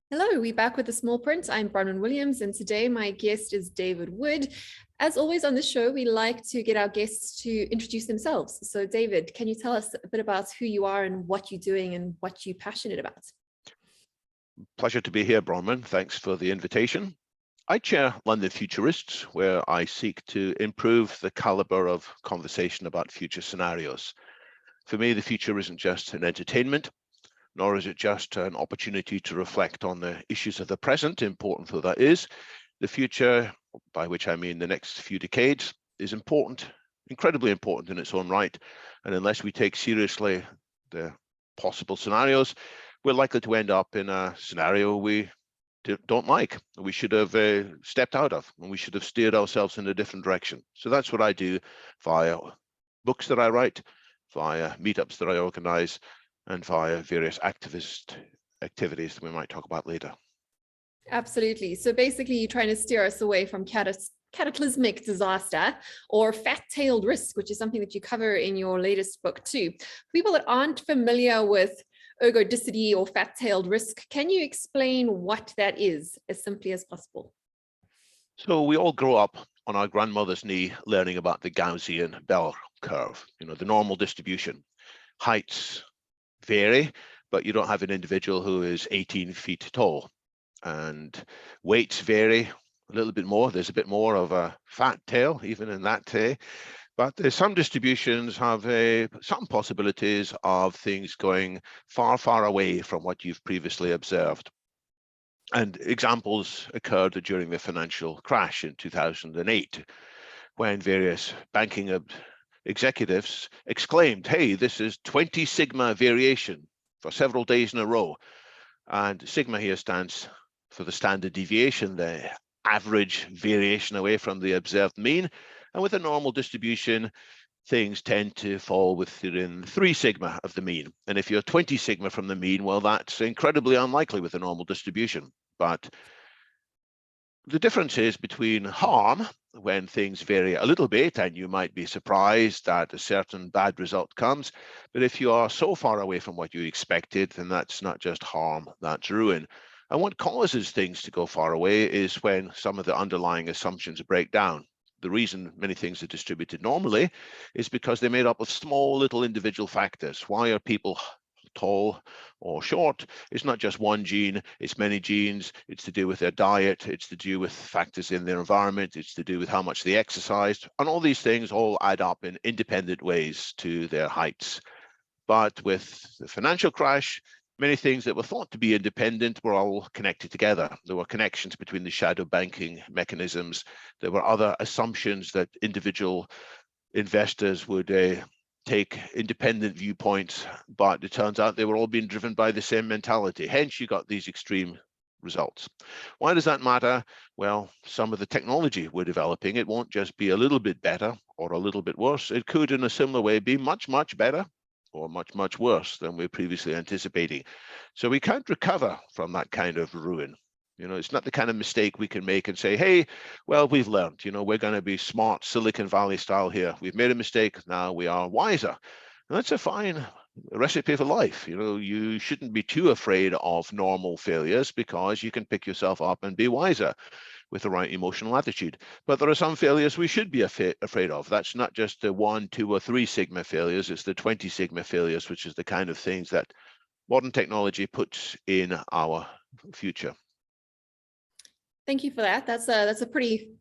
Hello, we're back with the small print. I'm Bronwyn Williams, and today my guest is David Wood. As always on the show, we like to get our guests to introduce themselves. So David, can you tell us a bit about who you are and what you're doing and what you're passionate about? Pleasure to be here, Bronwyn. Thanks for the invitation. I chair London Futurists, where I seek to improve the caliber of conversation about future scenarios. For me, the future isn't just an entertainment, nor is it just an opportunity to reflect on the issues of the present, important though that is. The future, by which I mean the next few decades, is important, incredibly important in its own right. And unless we take seriously the possible scenarios, we're likely to end up in a scenario we don't like, we should have stepped out of, and we should have steered ourselves in a different direction. So that's what I do via books that I write, via meetups that I organize, and via various activist activities that we might talk about later. Absolutely. So basically, you're trying to steer us away from cataclysmic disaster or fat-tailed risk, which is something that you cover in your latest book too. People that aren't familiar with ergodicity or fat-tailed risk, can you explain what that is as simply as possible? So we all grow up on our grandmother's knee learning about the Gaussian bell curve, the normal distribution. Heights vary, but you don't have an individual who is 18 feet tall. And weights vary a little bit more. There's a bit more of a fat tail, even in that day. But some distributions have some possibilities of things going far, far away from what you've previously observed. And examples occurred during the financial crash in 2008, when various banking executives exclaimed, hey, this is 20 sigma variation for several days in a row. And sigma here stands for the standard deviation, the average variation away from the observed mean. And with a normal distribution, things tend to fall within 3 sigma of the mean. And if you're 20 sigma from the mean, well, that's incredibly unlikely with a normal distribution. But the difference is between harm, when things vary a little bit and you might be surprised that a certain bad result comes. But if you are so far away from what you expected, then that's not just harm, that's ruin. And what causes things to go far away is when some of the underlying assumptions break down. The reason many things are distributed normally is because they're made up of small little individual factors. Why are people tall or short? It's not just one gene, it's many genes. It's to do with their diet, it's to do with factors in their environment, it's to do with how much they exercised, and all these things all add up in independent ways to their heights. But with the financial crash, many things that were thought to be independent were all connected together. There were connections between the shadow banking mechanisms. There were other assumptions that individual investors would take independent viewpoints, but it turns out they were all being driven by the same mentality. Hence, you got these extreme results. Why does that matter? Well, some of the technology we're developing, it won't just be a little bit better or a little bit worse. It could, in a similar way, be much, much better or much, much worse than we were previously anticipating. So we can't recover from that kind of ruin. It's not the kind of mistake we can make and say, hey, well, we've learned, we're going to be smart Silicon Valley style here. We've made a mistake. Now we are wiser. And that's a fine recipe for life. You shouldn't be too afraid of normal failures because you can pick yourself up and be wiser with the right emotional attitude. But there are some failures we should be afraid of. That's not just the 1, 2, or 3 sigma failures. It's the 20 sigma failures, which is the kind of things that modern technology puts in our future. Thank you for that. That's a pretty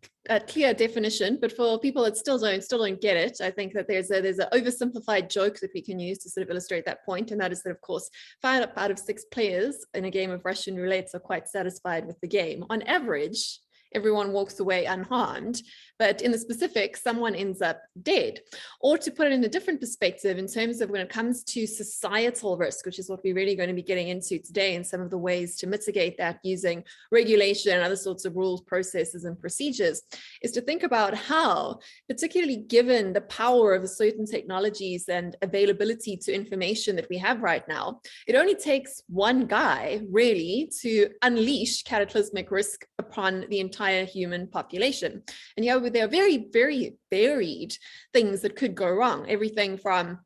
clear definition, but for people that still don't get it, I think that there's an oversimplified joke that we can use to sort of illustrate that point, and that is that, of course, 5 out of 6 players in a game of Russian roulette are quite satisfied with the game. On average, everyone walks away unharmed, but in the specific, someone ends up dead. Or to put it in a different perspective, in terms of when it comes to societal risk, which is what we're really going to be getting into today, and some of the ways to mitigate that using regulation and other sorts of rules, processes, and procedures, is to think about how, particularly given the power of certain technologies and availability to information that we have right now, it only takes one guy really to unleash cataclysmic risk upon the entire human population. And there are very, very varied things that could go wrong. Everything from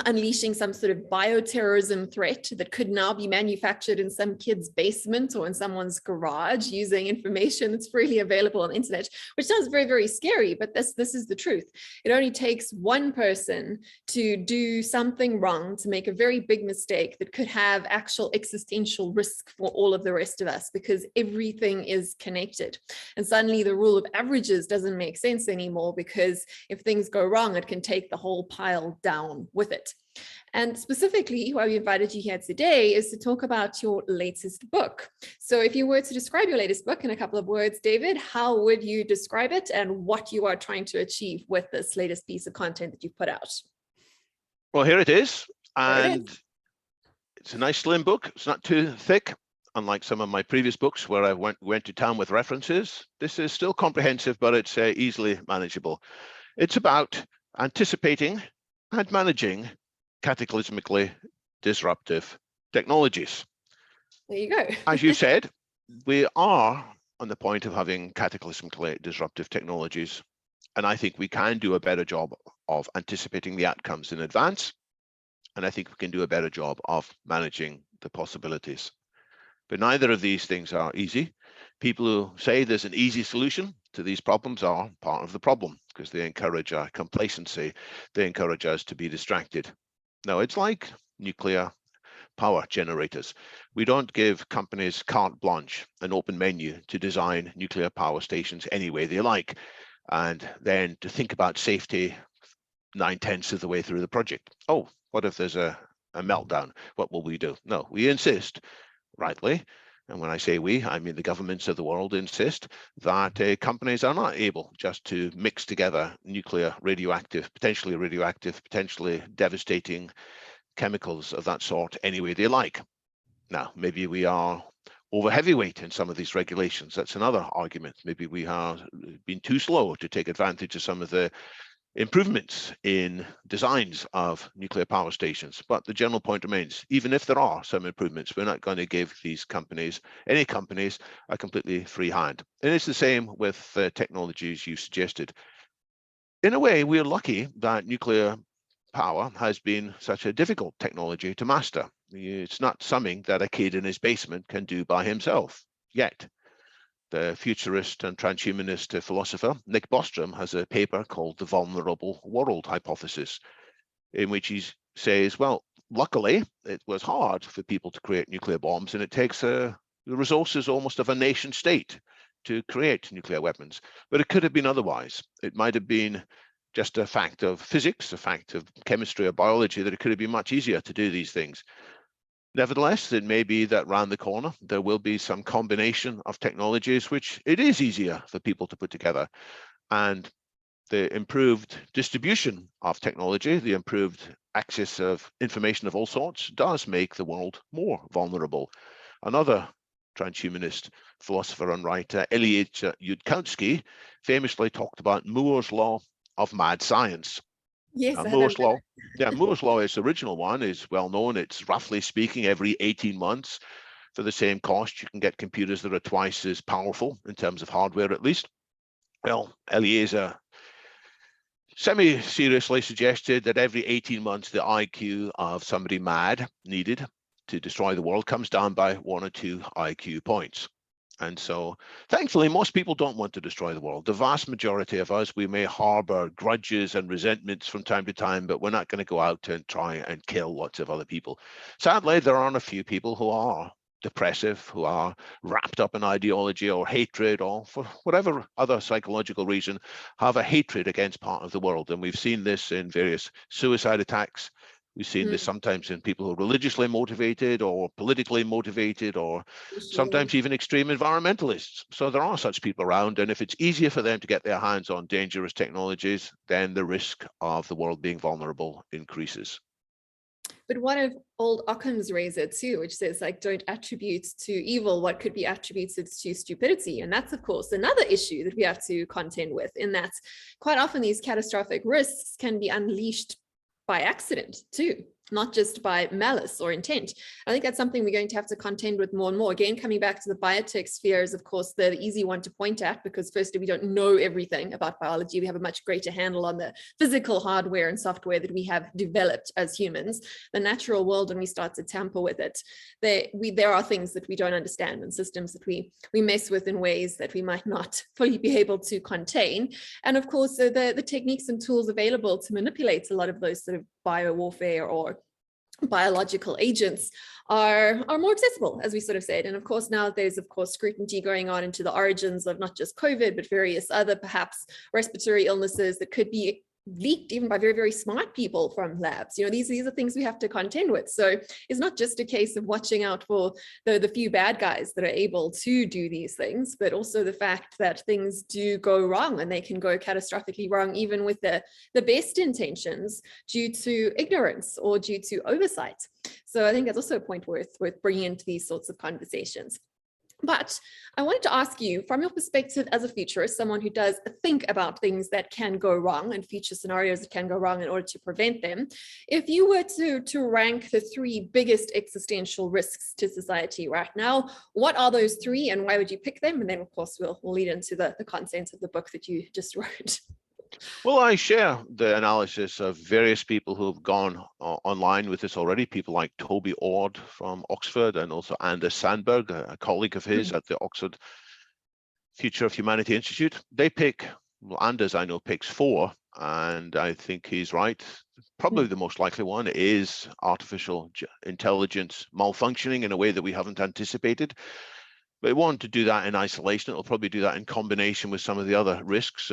unleashing some sort of bioterrorism threat that could now be manufactured in some kid's basement or in someone's garage using information that's freely available on the internet, which sounds very, very scary, but this is the truth. It only takes one person to do something wrong, to make a very big mistake that could have actual existential risk for all of the rest of us, because everything is connected. And suddenly the rule of averages doesn't make sense anymore, because if things go wrong, it can take the whole pile down with it. And specifically, why we invited you here today is to talk about your latest book. So if you were to describe your latest book in a couple of words, David, how would you describe it and what you are trying to achieve with this latest piece of content that you've put out? Well, here it is. And it's a nice slim book. It's not too thick, unlike some of my previous books where I went to town with references. This is still comprehensive, but it's easily manageable. It's about anticipating and managing cataclysmically disruptive technologies. There you go. As you said, we are on the point of having cataclysmically disruptive technologies, and I think we can do a better job of anticipating the outcomes in advance, and I think we can do a better job of managing the possibilities. But neither of these things are easy. People who say there's an easy solution to these problems are part of the problem, because they encourage our complacency. They encourage us to be distracted. Now, it's like nuclear power generators. We don't give companies carte blanche, an open menu to design nuclear power stations any way they like, and then to think about safety 9/10 of the way through the project. Oh, what if there's a meltdown? What will we do? No, we insist, rightly, and when I say we, I mean the governments of the world insist that companies are not able just to mix together nuclear, radioactive, potentially devastating chemicals of that sort any way they like. Now, maybe we are over heavyweight in some of these regulations. That's another argument. Maybe we have been too slow to take advantage of some of the improvements in designs of nuclear power stations. But the general point remains, even if there are some improvements, we're not going to give these companies, any companies, a completely free hand. And it's the same with technologies you suggested. In a way, we're lucky that nuclear power has been such a difficult technology to master. It's not something that a kid in his basement can do by himself yet. The futurist and transhumanist philosopher Nick Bostrom has a paper called The Vulnerable World Hypothesis, in which he says, well, luckily, it was hard for people to create nuclear bombs, and it takes the resources almost of a nation state to create nuclear weapons. But it could have been otherwise. It might have been just a fact of physics, a fact of chemistry or biology, that it could have been much easier to do these things. Nevertheless, it may be that round the corner, there will be some combination of technologies which it is easier for people to put together. And the improved distribution of technology, the improved access of information of all sorts, does make the world more vulnerable. Another transhumanist philosopher and writer, Eliezer Yudkowsky, famously talked about Moore's law of mad science. Yes, Moore's law. Yeah, Moore's law, its original one, is well known. It's roughly speaking every 18 months for the same cost, you can get computers that are twice as powerful in terms of hardware, at least. Well, Eliezer semi-seriously suggested that every 18 months, the IQ of somebody mad needed to destroy the world comes down by 1 or 2 IQ points. And so, thankfully, most people don't want to destroy the world. The vast majority of us, we may harbor grudges and resentments from time to time, but we're not going to go out and try and kill lots of other people. Sadly, there aren't a few people who are depressive, who are wrapped up in ideology or hatred, or for whatever other psychological reason, have a hatred against part of the world. And we've seen this in various suicide attacks. We've seen this sometimes in people who are religiously motivated or politically motivated, or sometimes even extreme environmentalists. So there are such people around, and if it's easier for them to get their hands on dangerous technologies, then the risk of the world being vulnerable increases. But one of old Occam's razor too, which says like, don't attribute to evil what could be attributed to stupidity. And that's, of course, another issue that we have to contend with, in that quite often these catastrophic risks can be unleashed by accident too. not just by malice or intent. I think that's something we're going to have to contend with more and more. Again, coming back to the biotech sphere is, of course, the easy one to point at, because firstly, we don't know everything about biology. We have a much greater handle on the physical hardware and software that we have developed as humans. The natural world, when we start to tamper with it, there are things that we don't understand, and systems that we mess with in ways that we might not fully be able to contain. And of course, the techniques and tools available to manipulate a lot of those sort of bio-warfare or biological agents are more accessible, as we sort of said. And of course, now there's, of course, scrutiny going on into the origins of not just COVID, but various other perhaps respiratory illnesses that could be leaked even by very, very smart people from labs. You know, these are things we have to contend with. So it's not just a case of watching out for the few bad guys that are able to do these things, but also the fact that things do go wrong, and they can go catastrophically wrong even with the best intentions due to ignorance or due to oversight. So I think that's also a point worth bringing into these sorts of conversations. But I wanted to ask you, from your perspective as a futurist, someone who does think about things that can go wrong and future scenarios that can go wrong in order to prevent them, if you were to rank the 3 biggest existential risks to society right now, what are those 3 and why would you pick them? And then, of course, we'll lead into the content of the book that you just wrote. Well, I share the analysis of various people who have gone online with this already, people like Toby Ord from Oxford, and also Anders Sandberg, a colleague of his at the Oxford Future of Humanity Institute. They pick, well, Anders I know picks 4, and I think he's right. Probably the most likely one is artificial intelligence malfunctioning in a way that we haven't anticipated. But it won't do that in isolation. It'll probably do that in combination with some of the other risks.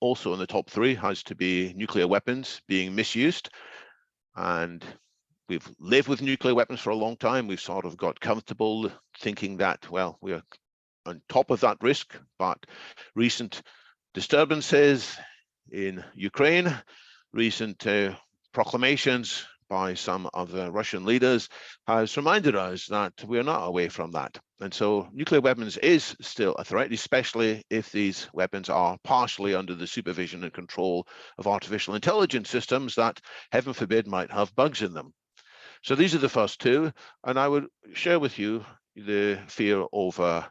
Also in the top 3 has to be nuclear weapons being misused. And we've lived with nuclear weapons for a long time. We've sort of got comfortable thinking that, well, we're on top of that risk. But recent disturbances in Ukraine, recent proclamations by some of the Russian leaders has reminded us that we're not away from that. And so nuclear weapons is still a threat, especially if these weapons are partially under the supervision and control of artificial intelligence systems that, heaven forbid, might have bugs in them. So these are the first 2. And I would share with you the fear over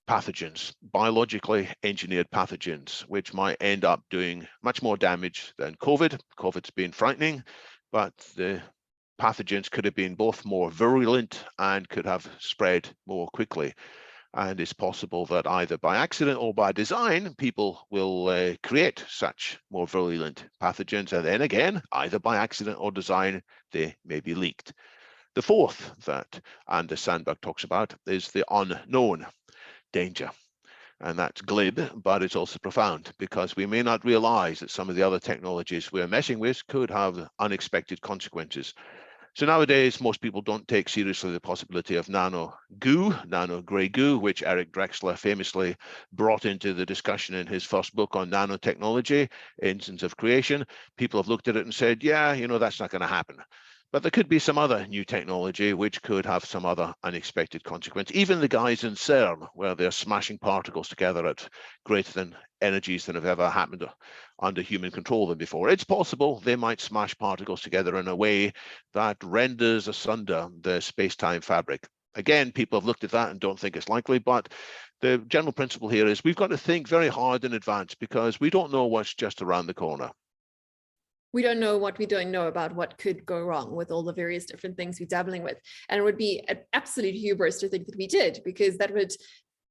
pathogens, biologically engineered pathogens, which might end up doing much more damage than COVID. COVID's been frightening, but the pathogens could have been both more virulent and could have spread more quickly. And it's possible that either by accident or by design, people will create such more virulent pathogens. And then again, either by accident or design, they may be leaked. The 4th that Anders Sandberg talks about is the unknown danger. And that's glib, but it's also profound, because we may not realize that some of the other technologies we're messing with could have unexpected consequences. So nowadays, most people don't take seriously the possibility of nano gray goo, which Eric Drexler famously brought into the discussion in his first book on nanotechnology, Engines of Creation. People have looked at it and said, yeah, you know, that's not going to happen. But there could be some other new technology which could have some other unexpected consequence. Even the guys in CERN, where they're smashing particles together at greater than energies than have ever happened under human control than before. It's possible they might smash particles together in a way that renders asunder the space-time fabric. Again, people have looked at that and don't think it's likely, but the general principle here is we've got to think very hard in advance, because we don't know what's just around the corner. We don't know what we don't know about what could go wrong with all the various different things we're dabbling with. And it would be an absolute hubris to think that we did, because that would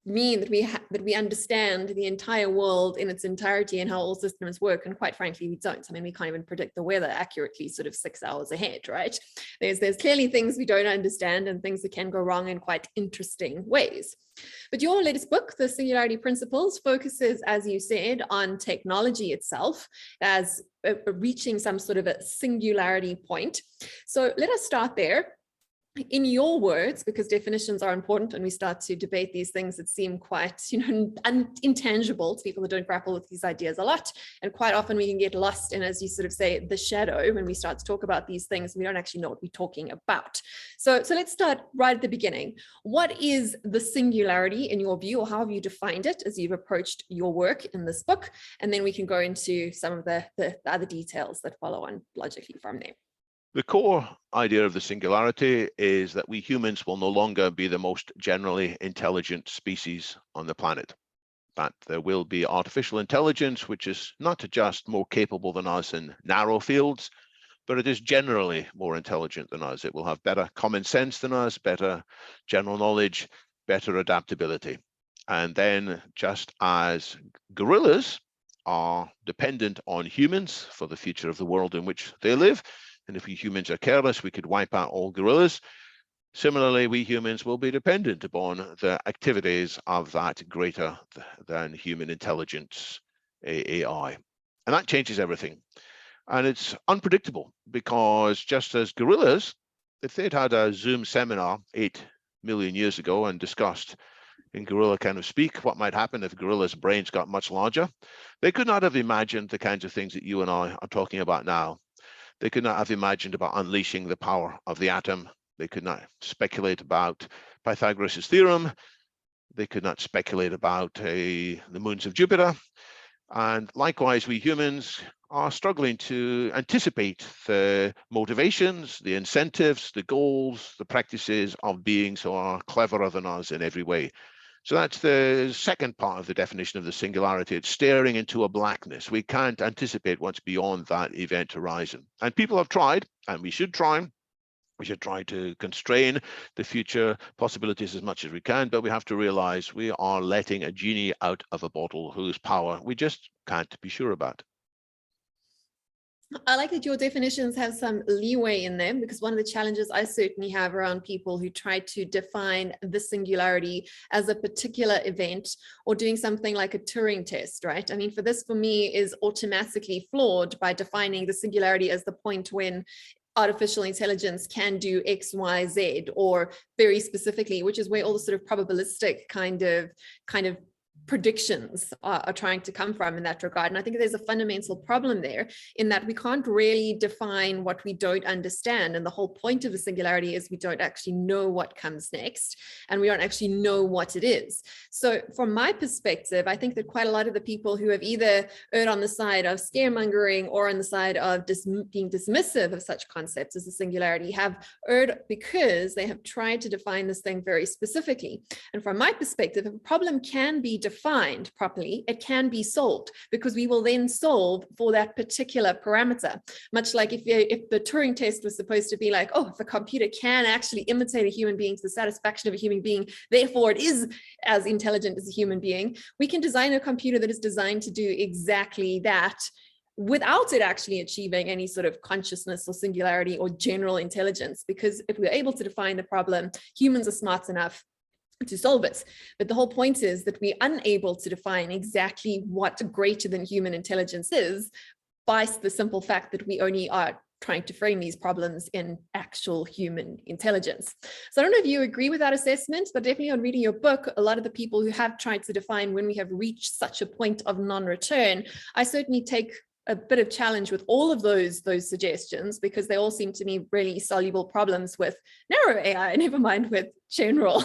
mean that we understand the entire world in its entirety and how all systems work. And quite frankly, we don't. I mean, we can't even predict the weather accurately sort of 6 hours ahead, right? There's clearly things we don't understand and things that can go wrong in quite interesting ways. But your latest book, The Singularity Principles, focuses, as you said, on technology itself as reaching some sort of a singularity point. So let us start there. In your words, because definitions are important and we start to debate these things that seem quite, intangible to people that don't grapple with these ideas a lot. And quite often we can get lost in, as you sort of say, the shadow when we start to talk about these things. We don't actually know what we're talking about. So let's start right at the beginning. What is the singularity in your view, or how have you defined it as you've approached your work in this book? And then we can go into some of the other details that follow on logically from there. The core idea of the singularity is that we humans will no longer be the most generally intelligent species on the planet. That there will be artificial intelligence, which is not just more capable than us in narrow fields, but it is generally more intelligent than us. It will have better common sense than us, better general knowledge, better adaptability. And then, just as gorillas are dependent on humans for the future of the world in which they live, and if we humans are careless, we could wipe out all gorillas. Similarly, we humans will be dependent upon the activities of that greater than human intelligence, AI. And that changes everything. And it's unpredictable because just as gorillas, if they'd had a Zoom seminar 8 million years ago and discussed in gorilla kind of speak what might happen if gorillas' brains got much larger, they could not have imagined the kinds of things that you and I are talking about now. They could not have imagined about unleashing the power of the atom. They could not speculate about Pythagoras' theorem. They could not speculate about the moons of Jupiter. And likewise, we humans are struggling to anticipate the motivations, the incentives, the goals, the practices of beings who are cleverer than us in every way. So that's the second part of the definition of the singularity. It's staring into a blackness. We can't anticipate what's beyond that event horizon. And people have tried, and we should try. We should try to constrain the future possibilities as much as we can, but we have to realize we are letting a genie out of a bottle whose power we just can't be sure about. I like that your definitions have some leeway in them, because one of the challenges I certainly have around people who try to define the singularity as a particular event or doing something like a Turing test, right? I mean, for me is automatically flawed by defining the singularity as the point when artificial intelligence can do X, Y, Z, or very specifically, which is where all the sort of probabilistic kind of predictions are trying to come from in that regard. And I think there's a fundamental problem there in that we can't really define what we don't understand. And the whole point of the singularity is we don't actually know what comes next, and we don't actually know what it is. So from my perspective, I think that quite a lot of the people who have either erred on the side of scaremongering or on the side of being dismissive of such concepts as the singularity have erred because they have tried to define this thing very specifically. And from my perspective, if a problem can be defined properly, it can be solved, because we will then solve for that particular parameter. Much like if the Turing test was supposed to be like, oh, if a computer can actually imitate a human being to the satisfaction of a human being, therefore it is as intelligent as a human being, we can design a computer that is designed to do exactly that without it actually achieving any sort of consciousness or singularity or general intelligence. Because if we're able to define the problem, humans are smart enough to solve it. But the whole point is that we're unable to define exactly what greater than human intelligence is by the simple fact that we only are trying to frame these problems in actual human intelligence. So I don't know if you agree with that assessment, but definitely on reading your book, a lot of the people who have tried to define when we have reached such a point of non-return, I certainly take a bit of challenge with all of those suggestions, because they all seem to me really soluble problems with narrow AI, never mind with general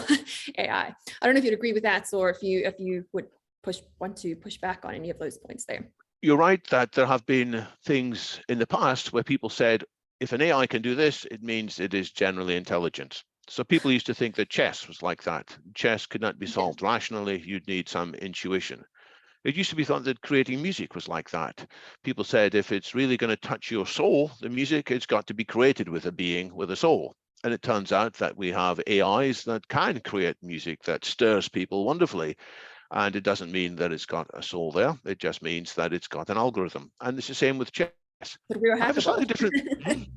AI. I don't know if you'd agree with that, or if you would want to push back on any of those points there. You're right that there have been things in the past where people said, if an AI can do this, it means it is generally intelligent. So people used to think that chess was like that. Chess could not be solved rationally. You'd need some intuition. It used to be thought that creating music was like that. People said, if it's really going to touch your soul, the music, it's got to be created with a being with a soul. And it turns out that we have AIs that can create music that stirs people wonderfully. And it doesn't mean that it's got a soul there. It just means that it's got an algorithm. And it's the same with chess. But we're I have a slightly different.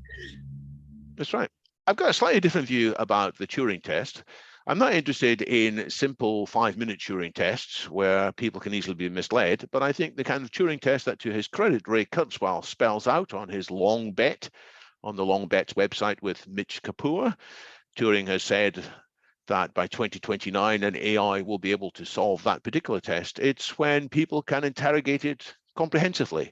That's right. I've got a slightly different view about the Turing test. I'm not interested in simple 5-minute Turing tests where people can easily be misled, but I think the kind of Turing test that, to his credit, Ray Kurzweil spells out on his long bet on the Long Bets website with Mitch Kapoor. Turing has said that by 2029, an AI will be able to solve that particular test. It's when people can interrogate it comprehensively.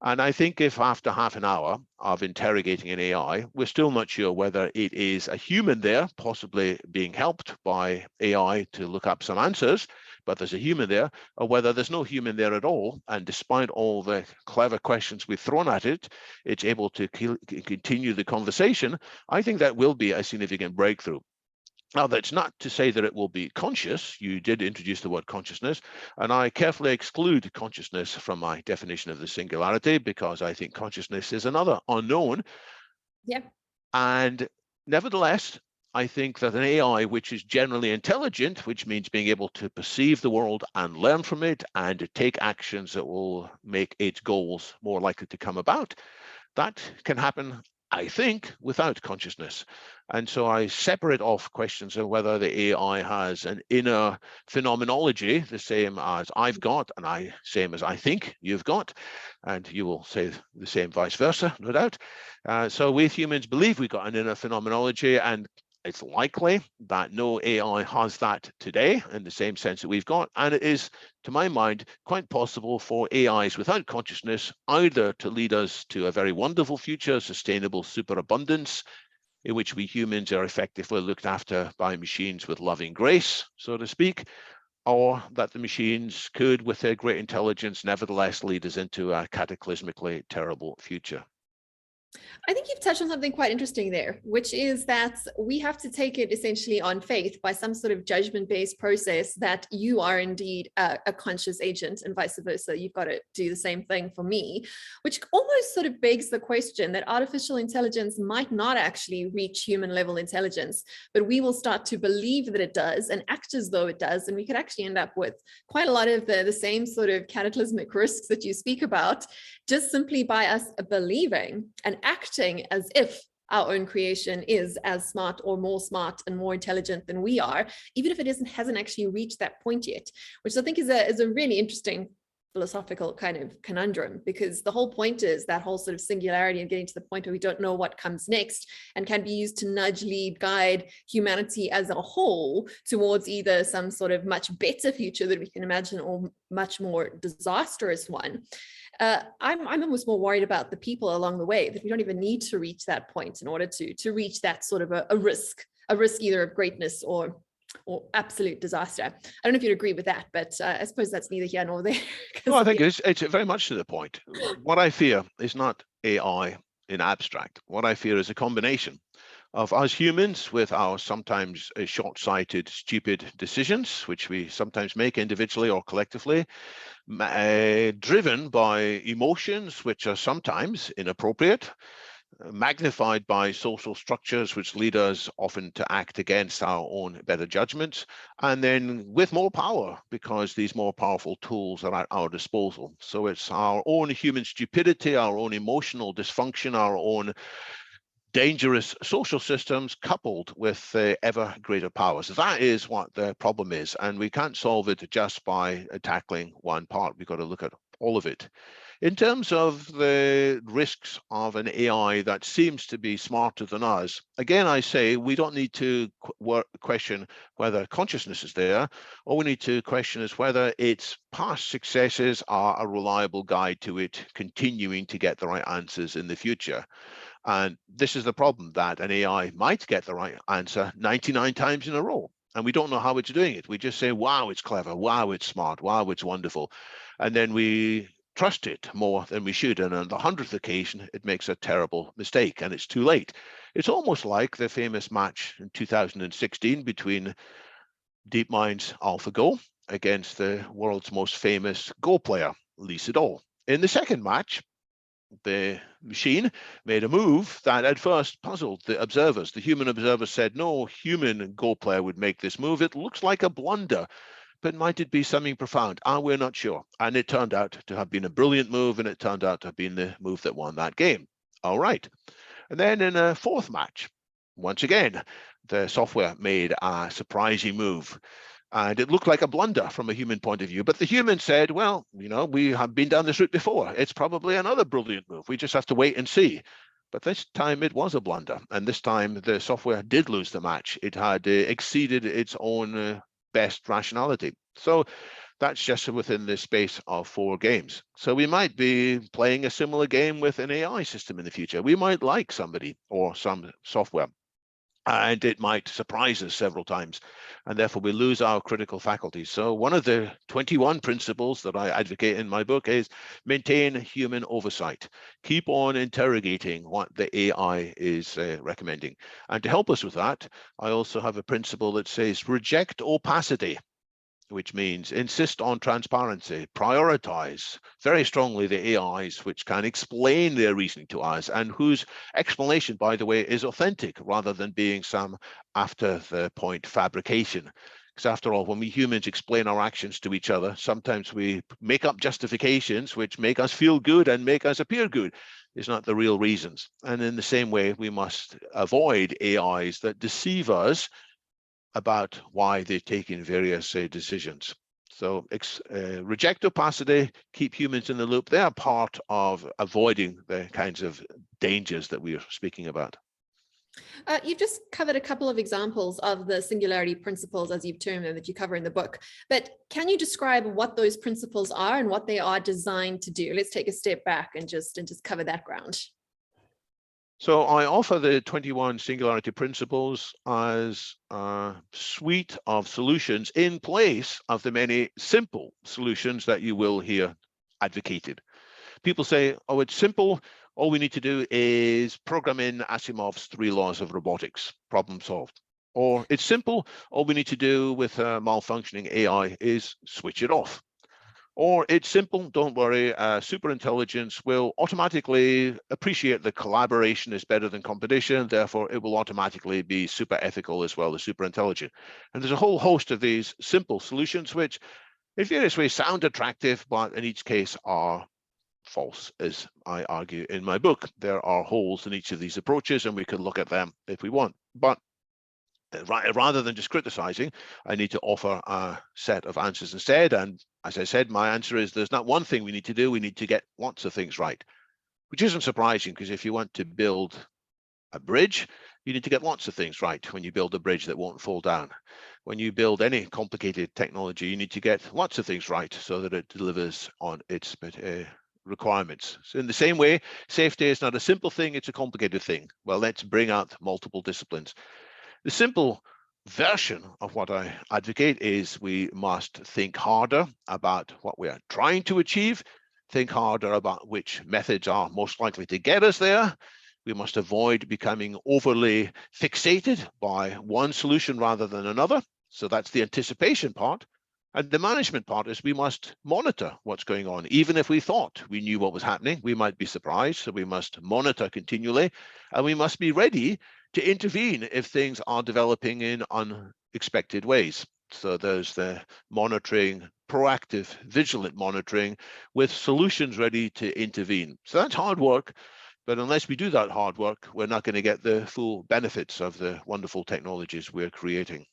And I think if after half an hour of interrogating an AI, we're still not sure whether it is a human there, possibly being helped by AI to look up some answers, but there's a human there, or whether there's no human there at all. And despite all the clever questions we've thrown at it, it's able to continue the conversation. I think that will be a significant breakthrough. Now, that's not to say that it will be conscious. You did introduce the word consciousness, and I carefully exclude consciousness from my definition of the singularity because I think consciousness is another unknown. Yeah. And nevertheless, I think that an AI which is generally intelligent, which means being able to perceive the world and learn from it and to take actions that will make its goals more likely to come about, that can happen, I think, without consciousness. And so I separate off questions of whether the AI has an inner phenomenology, the same as I've got, and same as I think you've got, and you will say the same vice versa, no doubt. So we humans believe we've got an inner phenomenology, and it's likely that no AI has that today in the same sense that we've got. And it is, to my mind, quite possible for AIs without consciousness either to lead us to a very wonderful future, sustainable superabundance, in which we humans are effectively looked after by machines with loving grace, so to speak, or that the machines could, with their great intelligence, nevertheless lead us into a cataclysmically terrible future. I think you've touched on something quite interesting there, which is that we have to take it essentially on faith by some sort of judgment-based process that you are indeed a conscious agent and vice versa. You've got to do the same thing for me, which almost sort of begs the question that artificial intelligence might not actually reach human level intelligence, but we will start to believe that it does and act as though it does. And we could actually end up with quite a lot of the same sort of cataclysmic risks that you speak about, just simply by us believing and acting as if our own creation is as smart or more smart and more intelligent than we are, even if it hasn't actually reached that point yet, which I think is a really interesting philosophical kind of conundrum, because the whole point is that whole sort of singularity and getting to the point where we don't know what comes next and can be used to nudge, lead, guide humanity as a whole towards either some sort of much better future that we can imagine or much more disastrous one. I'm almost more worried about the people along the way, that we don't even need to reach that point in order to reach that sort of a risk either of greatness or absolute disaster. I don't know if you'd agree with that, but I suppose that's neither here nor there. No, I think it's very much to the point. What I fear is not AI in abstract. What I fear is a combination of us humans with our sometimes short-sighted, stupid decisions, which we sometimes make individually or collectively, driven by emotions which are sometimes inappropriate, magnified by social structures which lead us often to act against our own better judgments, and then with more power because these more powerful tools are at our disposal. So it's our own human stupidity, our own emotional dysfunction, our own dangerous social systems coupled with ever greater powers. That is what the problem is, and we can't solve it just by tackling one part. We've got to look at all of it. In terms of the risks of an AI that seems to be smarter than us, again, I say we don't need to question whether consciousness is there. All we need to question is whether its past successes are a reliable guide to it continuing to get the right answers in the future. And this is the problem, that an AI might get the right answer 99 times in a row. And we don't know how it's doing it. We just say, wow, it's clever. Wow, it's smart. Wow, it's wonderful. And then we trust it more than we should. And on the 100th occasion, it makes a terrible mistake and it's too late. It's almost like the famous match in 2016 between DeepMind's AlphaGo against the world's most famous Go player, Lee Sedol. In the second match, the machine made a move that at first puzzled the observers. The human observers said, no human Go player would make this move. It looks like a blunder, but might it be something profound? We're not sure. And it turned out to have been a brilliant move, and it turned out to have been the move that won that game. All right. And then in a fourth match, once again, the software made a surprising move. And it looked like a blunder from a human point of view. But the human said, well, you know, we have been down this route before. It's probably another brilliant move. We just have to wait and see. But this time it was a blunder. And this time the software did lose the match. It had exceeded its own best rationality. So That's just within the space of 4 games. So we might be playing a similar game with an AI system in the future. We might like somebody or some software, and it might surprise us several times, and therefore we lose our critical faculties. So one of the 21 principles that I advocate in my book is maintain human oversight. Keep on interrogating what the AI is recommending. And to help us with that, I also have a principle that says reject opacity, which means insist on transparency, prioritize very strongly the AIs which can explain their reasoning to us, and whose explanation, by the way, is authentic rather than being some after the point fabrication. Because after all, when we humans explain our actions to each other, sometimes we make up justifications which make us feel good and make us appear good. It's not the real reasons. And in the same way, we must avoid AIs that deceive us about why they're taking various decisions. So reject opacity, keep humans in the loop. They are part of avoiding the kinds of dangers that we are speaking about. You've just covered a couple of examples of the singularity principles, as you've termed them, that you cover in the book. But can you describe what those principles are and what they are designed to do? Let's take a step back and just cover that ground. So I offer the 21 Singularity Principles as a suite of solutions in place of the many simple solutions that you will hear advocated. People say, oh, it's simple. All we need to do is program in Asimov's 3 laws of robotics, problem solved. Or it's simple. All we need to do with a malfunctioning AI is switch it off. Or it's simple, don't worry, superintelligence will automatically appreciate that collaboration is better than competition, therefore it will automatically be super ethical as well as super intelligent. And there's a whole host of these simple solutions which in various ways sound attractive, but in each case are false, as I argue in my book. There are holes in each of these approaches, and we can look at them if we want. But rather than just criticizing, I need to offer a set of answers instead. And as I said, my answer is there's not one thing we need to do. We need to get lots of things right, which isn't surprising, because if you want to build a bridge, you need to get lots of things right when you build a bridge that won't fall down. When you build any complicated technology, you need to get lots of things right so that it delivers on its requirements. So in the same way, safety is not a simple thing, it's a complicated thing. Well, let's bring out multiple disciplines. The simple version of what I advocate is we must think harder about what we are trying to achieve, think harder about which methods are most likely to get us there. We must avoid becoming overly fixated by one solution rather than another. So that's the anticipation part. And the management part is we must monitor what's going on. Even if we thought we knew what was happening, we might be surprised. So we must monitor continually, and we must be ready to intervene if things are developing in unexpected ways. So there's the monitoring, proactive, vigilant monitoring with solutions ready to intervene. So that's hard work, but unless we do that hard work, we're not going to get the full benefits of the wonderful technologies we're creating.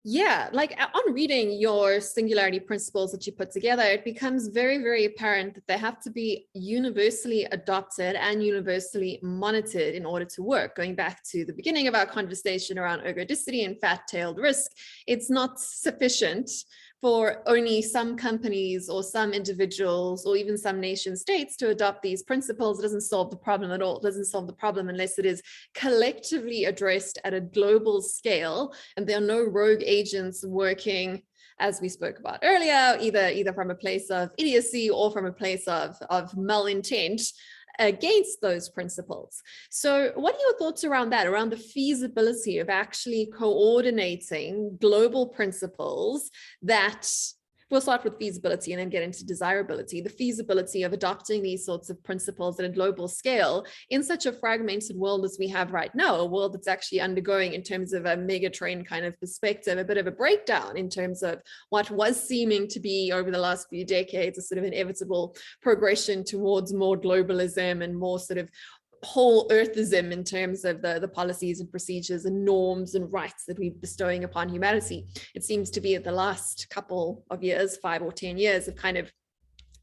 Yeah, like on reading your singularity principles that you put together, it becomes very, very apparent that they have to be universally adopted and universally monitored in order to work. Going back to the beginning of our conversation around ergodicity and fat-tailed risk, it's not sufficient for only some companies or some individuals or even some nation states to adopt these principles. It doesn't solve the problem at all. It doesn't solve the problem unless it is collectively addressed at a global scale, and there are no rogue agents working, as we spoke about earlier, either from a place of idiocy or from a place of malintent against those principles. So what are your thoughts around that, around the feasibility of actually coordinating global principles that, we'll start with feasibility and then get into desirability, the feasibility of adopting these sorts of principles at a global scale in such a fragmented world as we have right now, a world that's actually undergoing, in terms of a mega trend kind of perspective, a bit of a breakdown in terms of what was seeming to be over the last few decades a sort of inevitable progression towards more globalism and more sort of whole earthism in terms of the policies and procedures and norms and rights that we're bestowing upon humanity. It seems to be at the last couple of years, 5 or 10 years, of kind of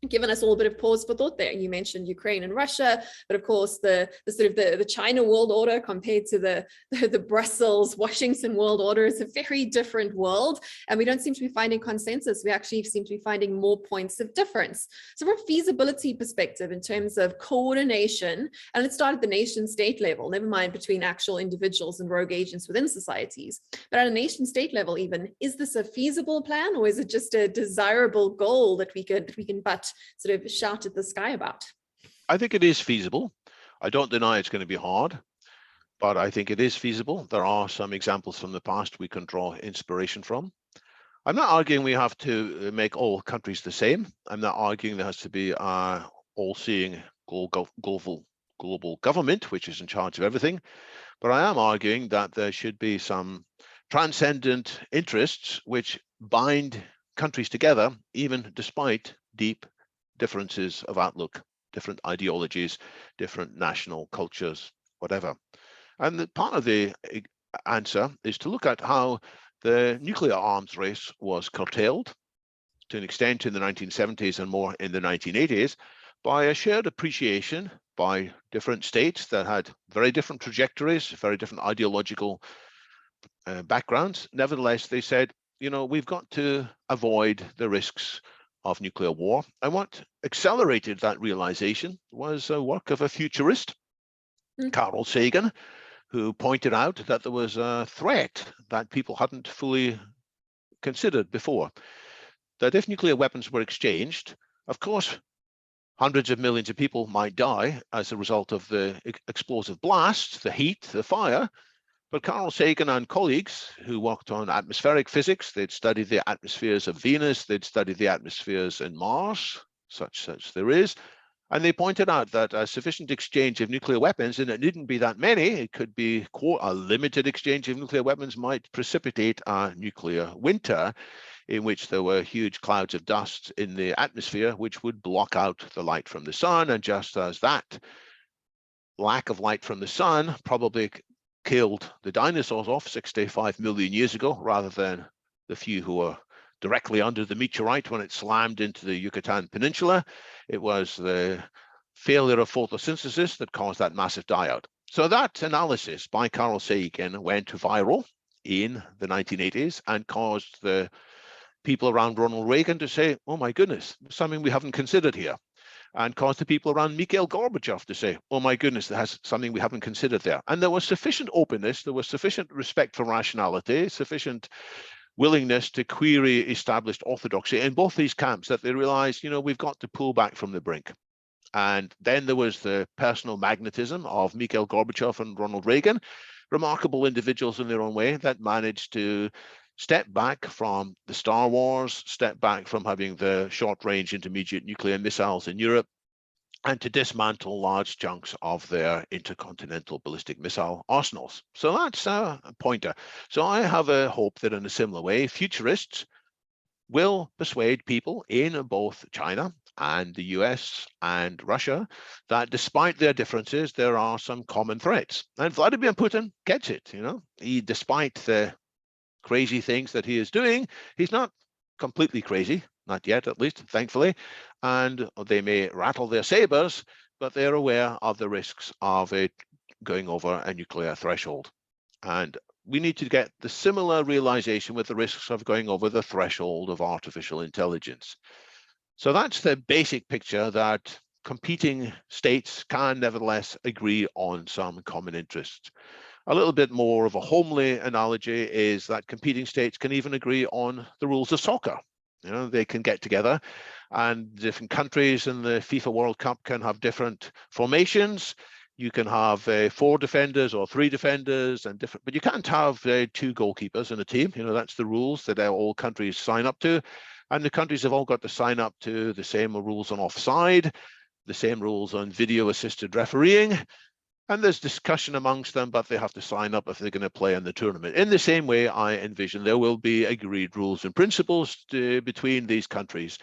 given us all a bit of pause for thought there. You mentioned Ukraine and Russia, but of course the sort of the China world order compared to the Brussels, Washington world order is a very different world, and we don't seem to be finding consensus. We actually seem to be finding more points of difference. So from a feasibility perspective, in terms of coordination, and let's start at the nation state level, never mind between actual individuals and rogue agents within societies, but at a nation state level even, is this a feasible plan, or is it just a desirable goal that we can but sort of shout at the sky about? I think it is feasible. I don't deny it's going to be hard, but I think it is feasible. There are some examples from the past we can draw inspiration from. I'm not arguing we have to make all countries the same. I'm not arguing there has to be a all-seeing global government, which is in charge of everything. But I am arguing that there should be some transcendent interests which bind countries together, even despite deep differences of outlook, different ideologies, different national cultures, whatever. And part of the answer is to look at how the nuclear arms race was curtailed to an extent in the 1970s and more in the 1980s by a shared appreciation by different states that had very different trajectories, very different ideological backgrounds. Nevertheless, they said, you know, we've got to avoid the risks of nuclear war. And what accelerated that realization was a work of a futurist, Carl Sagan, who pointed out that there was a threat that people hadn't fully considered before. That if nuclear weapons were exchanged, of course, hundreds of millions of people might die as a result of the explosive blast, the heat, the fire. But Carl Sagan and colleagues who worked on atmospheric physics, they'd studied the atmospheres of Venus, they'd studied the atmospheres in Mars, such there is, and they pointed out that a sufficient exchange of nuclear weapons, and it needn't be that many, it could be, quote, a limited exchange of nuclear weapons might precipitate a nuclear winter in which there were huge clouds of dust in the atmosphere, which would block out the light from the sun. And just as that lack of light from the sun probably killed the dinosaurs off 65 million years ago, rather than the few who were directly under the meteorite when it slammed into the Yucatan Peninsula. It was the failure of photosynthesis that caused that massive die-out. So that analysis by Carl Sagan went viral in the 1980s and caused the people around Ronald Reagan to say, oh my goodness, something we haven't considered here. And caused the people around Mikhail Gorbachev to say, oh my goodness, there's something we haven't considered there. And there was sufficient openness, there was sufficient respect for rationality, sufficient willingness to query established orthodoxy in both these camps that they realized, you know, we've got to pull back from the brink. And then there was the personal magnetism of Mikhail Gorbachev and Ronald Reagan, remarkable individuals in their own way that managed to step back from the Star Wars, step back from having the short-range intermediate nuclear missiles in Europe, and to dismantle large chunks of their intercontinental ballistic missile arsenals. So that's a pointer. So I have a hope that in a similar way, futurists will persuade people in both China and the US and Russia that despite their differences, there are some common threats. And Vladimir Putin gets it, you know, despite the crazy things that he is doing, he's not completely crazy, not yet at least, thankfully, and they may rattle their sabers, but they're aware of the risks of it going over a nuclear threshold. And we need to get the similar realization with the risks of going over the threshold of artificial intelligence. So that's the basic picture, that competing states can nevertheless agree on some common interests. A little bit more of a homely analogy is that competing states can even agree on the rules of soccer. You know, they can get together, and different countries in the FIFA World Cup can have different formations. You can have 4 defenders or 3 defenders and different, but you can't have 2 goalkeepers in a team. You know, that's the rules that all countries sign up to. And the countries have all got to sign up to the same rules on offside, the same rules on video assisted refereeing. And there's discussion amongst them, but they have to sign up if they're going to play in the tournament. In the same way, I envision there will be agreed rules and principles between these countries.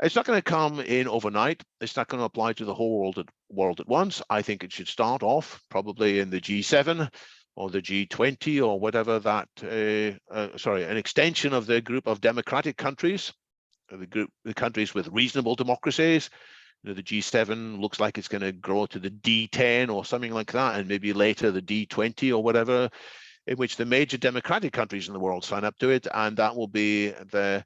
It's not going to come in overnight. It's not going to apply to the whole world at once. I think it should start off probably in the G7 or the G20 or whatever that, an extension of the group of democratic countries the countries with reasonable democracies. You know, the G7 looks like it's going to grow to the D10 or something like that, and maybe later the D20 or whatever, in which the major democratic countries in the world sign up to it, and that will be the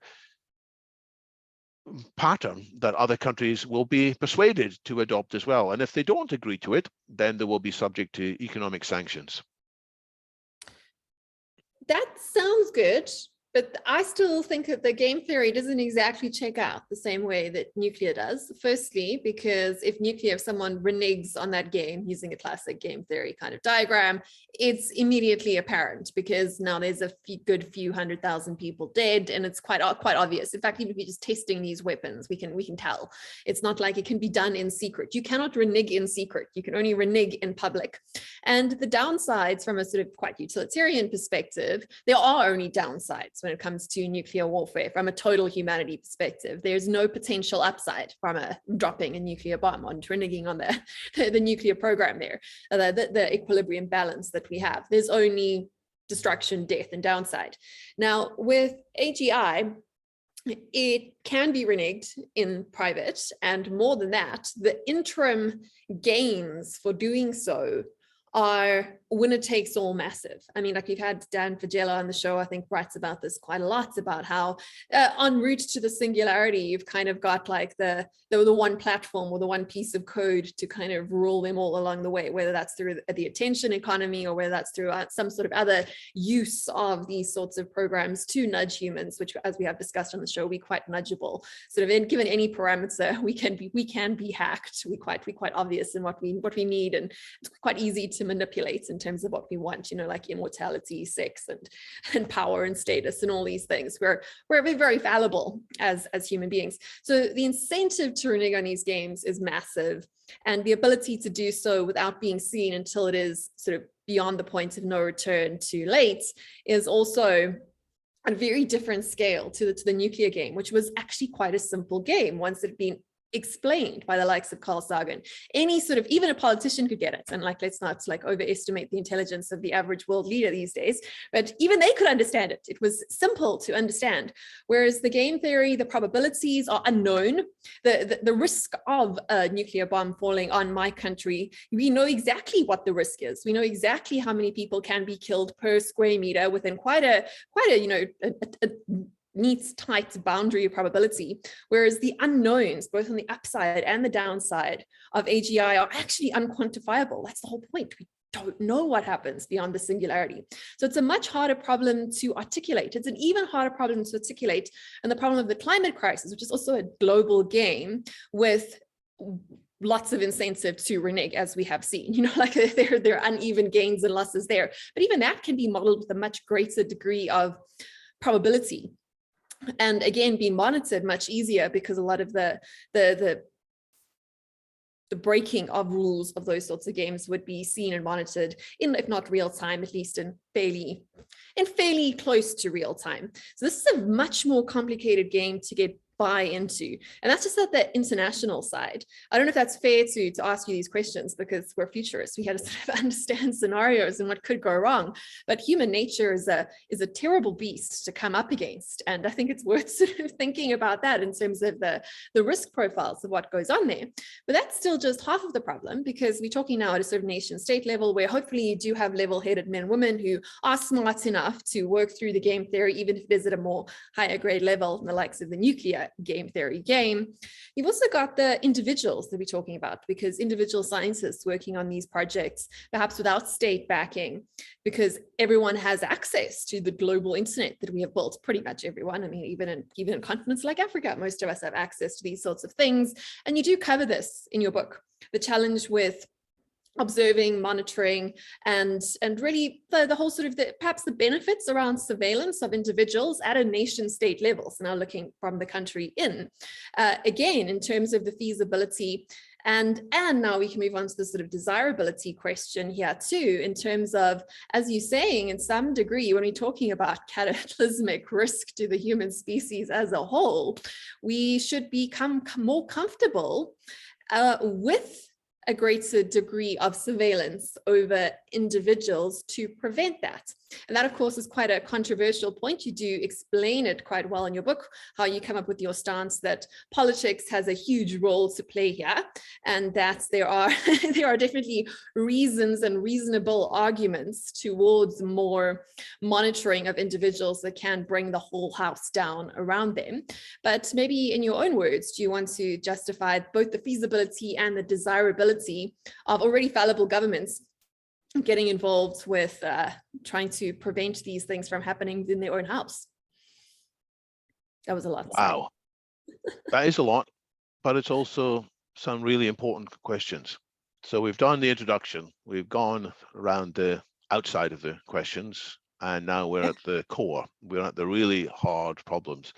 pattern that other countries will be persuaded to adopt as well. And if they don't agree to it, then they will be subject to economic sanctions. That sounds good, but I still think that the game theory doesn't exactly check out the same way that nuclear does. Firstly, because if someone reneges on that game using a classic game theory kind of diagram, it's immediately apparent because now there's a good few 100,000 people dead, and it's quite obvious. In fact, even if you're just testing these weapons, we can tell. It's not like it can be done in secret. You cannot renege in secret. You can only renege in public. And the downsides from a sort of quite utilitarian perspective, there are only downsides when it comes to nuclear warfare from a total humanity perspective. There's no potential upside from dropping a nuclear bomb on reneging on the nuclear program there, the equilibrium balance that we have. There's only destruction, death, and downside. Now, with AGI, it can be reneged in private, and more than that, the interim gains for doing so are winner takes all massive. I mean, like, we've had Dan Fagella on the show, I think, writes about this quite a lot, about how en route to the singularity, you've kind of got like the one platform or the one piece of code to kind of rule them all along the way, whether that's through the attention economy or whether that's through some sort of other use of these sorts of programs to nudge humans, which, as we have discussed on the show, we quite nudgeable. Sort of given any parameter, we can be hacked. We quite obvious in what we need, and it's quite easy to manipulate in terms of what we want, you know, like immortality, sex, and power and status and all these things. We're very fallible as human beings. So the incentive to renege on these games is massive, and the ability to do so without being seen until it is sort of beyond the point of no return, too late, is also a very different scale to the nuclear game, which was actually quite a simple game once it had been explained by the likes of Carl Sagan. Any sort of, even a politician could get it. And like, let's not like overestimate the intelligence of the average world leader these days, but even they could understand it. It was simple to understand. Whereas the game theory, the probabilities are unknown. The risk of a nuclear bomb falling on my country, we know exactly what the risk is. We know exactly how many people can be killed per square meter within quite a you know, a neat, tight boundary of probability, whereas the unknowns, both on the upside and the downside of AGI, are actually unquantifiable. That's the whole point. We don't know what happens beyond the singularity. So it's a much harder problem to articulate. It's an even harder problem to articulate. And the problem of the climate crisis, which is also a global game with lots of incentive to renege, as we have seen, you know, like there are uneven gains and losses there. But even that can be modeled with a much greater degree of probability. And again, being monitored much easier, because a lot of the breaking of rules of those sorts of games would be seen and monitored in, if not real time, at least in fairly close to real time. So this is a much more complicated game to get buy into. And that's just at the international side. I don't know if that's fair to ask you these questions, because we're futurists. We had to sort of understand scenarios and what could go wrong. But human nature is a terrible beast to come up against. And I think it's worth sort of thinking about that in terms of the risk profiles of what goes on there. But that's still just half of the problem, because we're talking now at a sort of nation state level, where hopefully you do have level-headed men and women who are smart enough to work through the game theory, even if it is at a more higher grade level, in the likes of the nuclear game theory game. You've also got the individuals that we're talking about, because individual scientists working on these projects, perhaps without state backing, because everyone has access to the global internet that we have built. Pretty much everyone. I mean, even in continents like Africa, most of us have access to these sorts of things. And you do cover this in your book, the challenge with observing, monitoring, and really the whole sort of perhaps the benefits around surveillance of individuals at a nation state level. So now looking from the country in, again, in terms of the feasibility, and now we can move on to the sort of desirability question here too, in terms of, as you're saying, in some degree, when we're talking about cataclysmic risk to the human species as a whole, we should become more comfortable with a greater degree of surveillance over individuals to prevent that. And that, of course, is quite a controversial point. You do explain it quite well in your book, how you come up with your stance that politics has a huge role to play here, and that there are there are definitely reasons and reasonable arguments towards more monitoring of individuals that can bring the whole house down around them. But maybe in your own words, do you want to justify both the feasibility and the desirability of already fallible governments getting involved with trying to prevent these things from happening within their own house? That was a lot. Wow, that is a lot, but it's also some really important questions. So we've done the introduction, we've gone around the outside of the questions, and now we're at the core. We're at the really hard problems.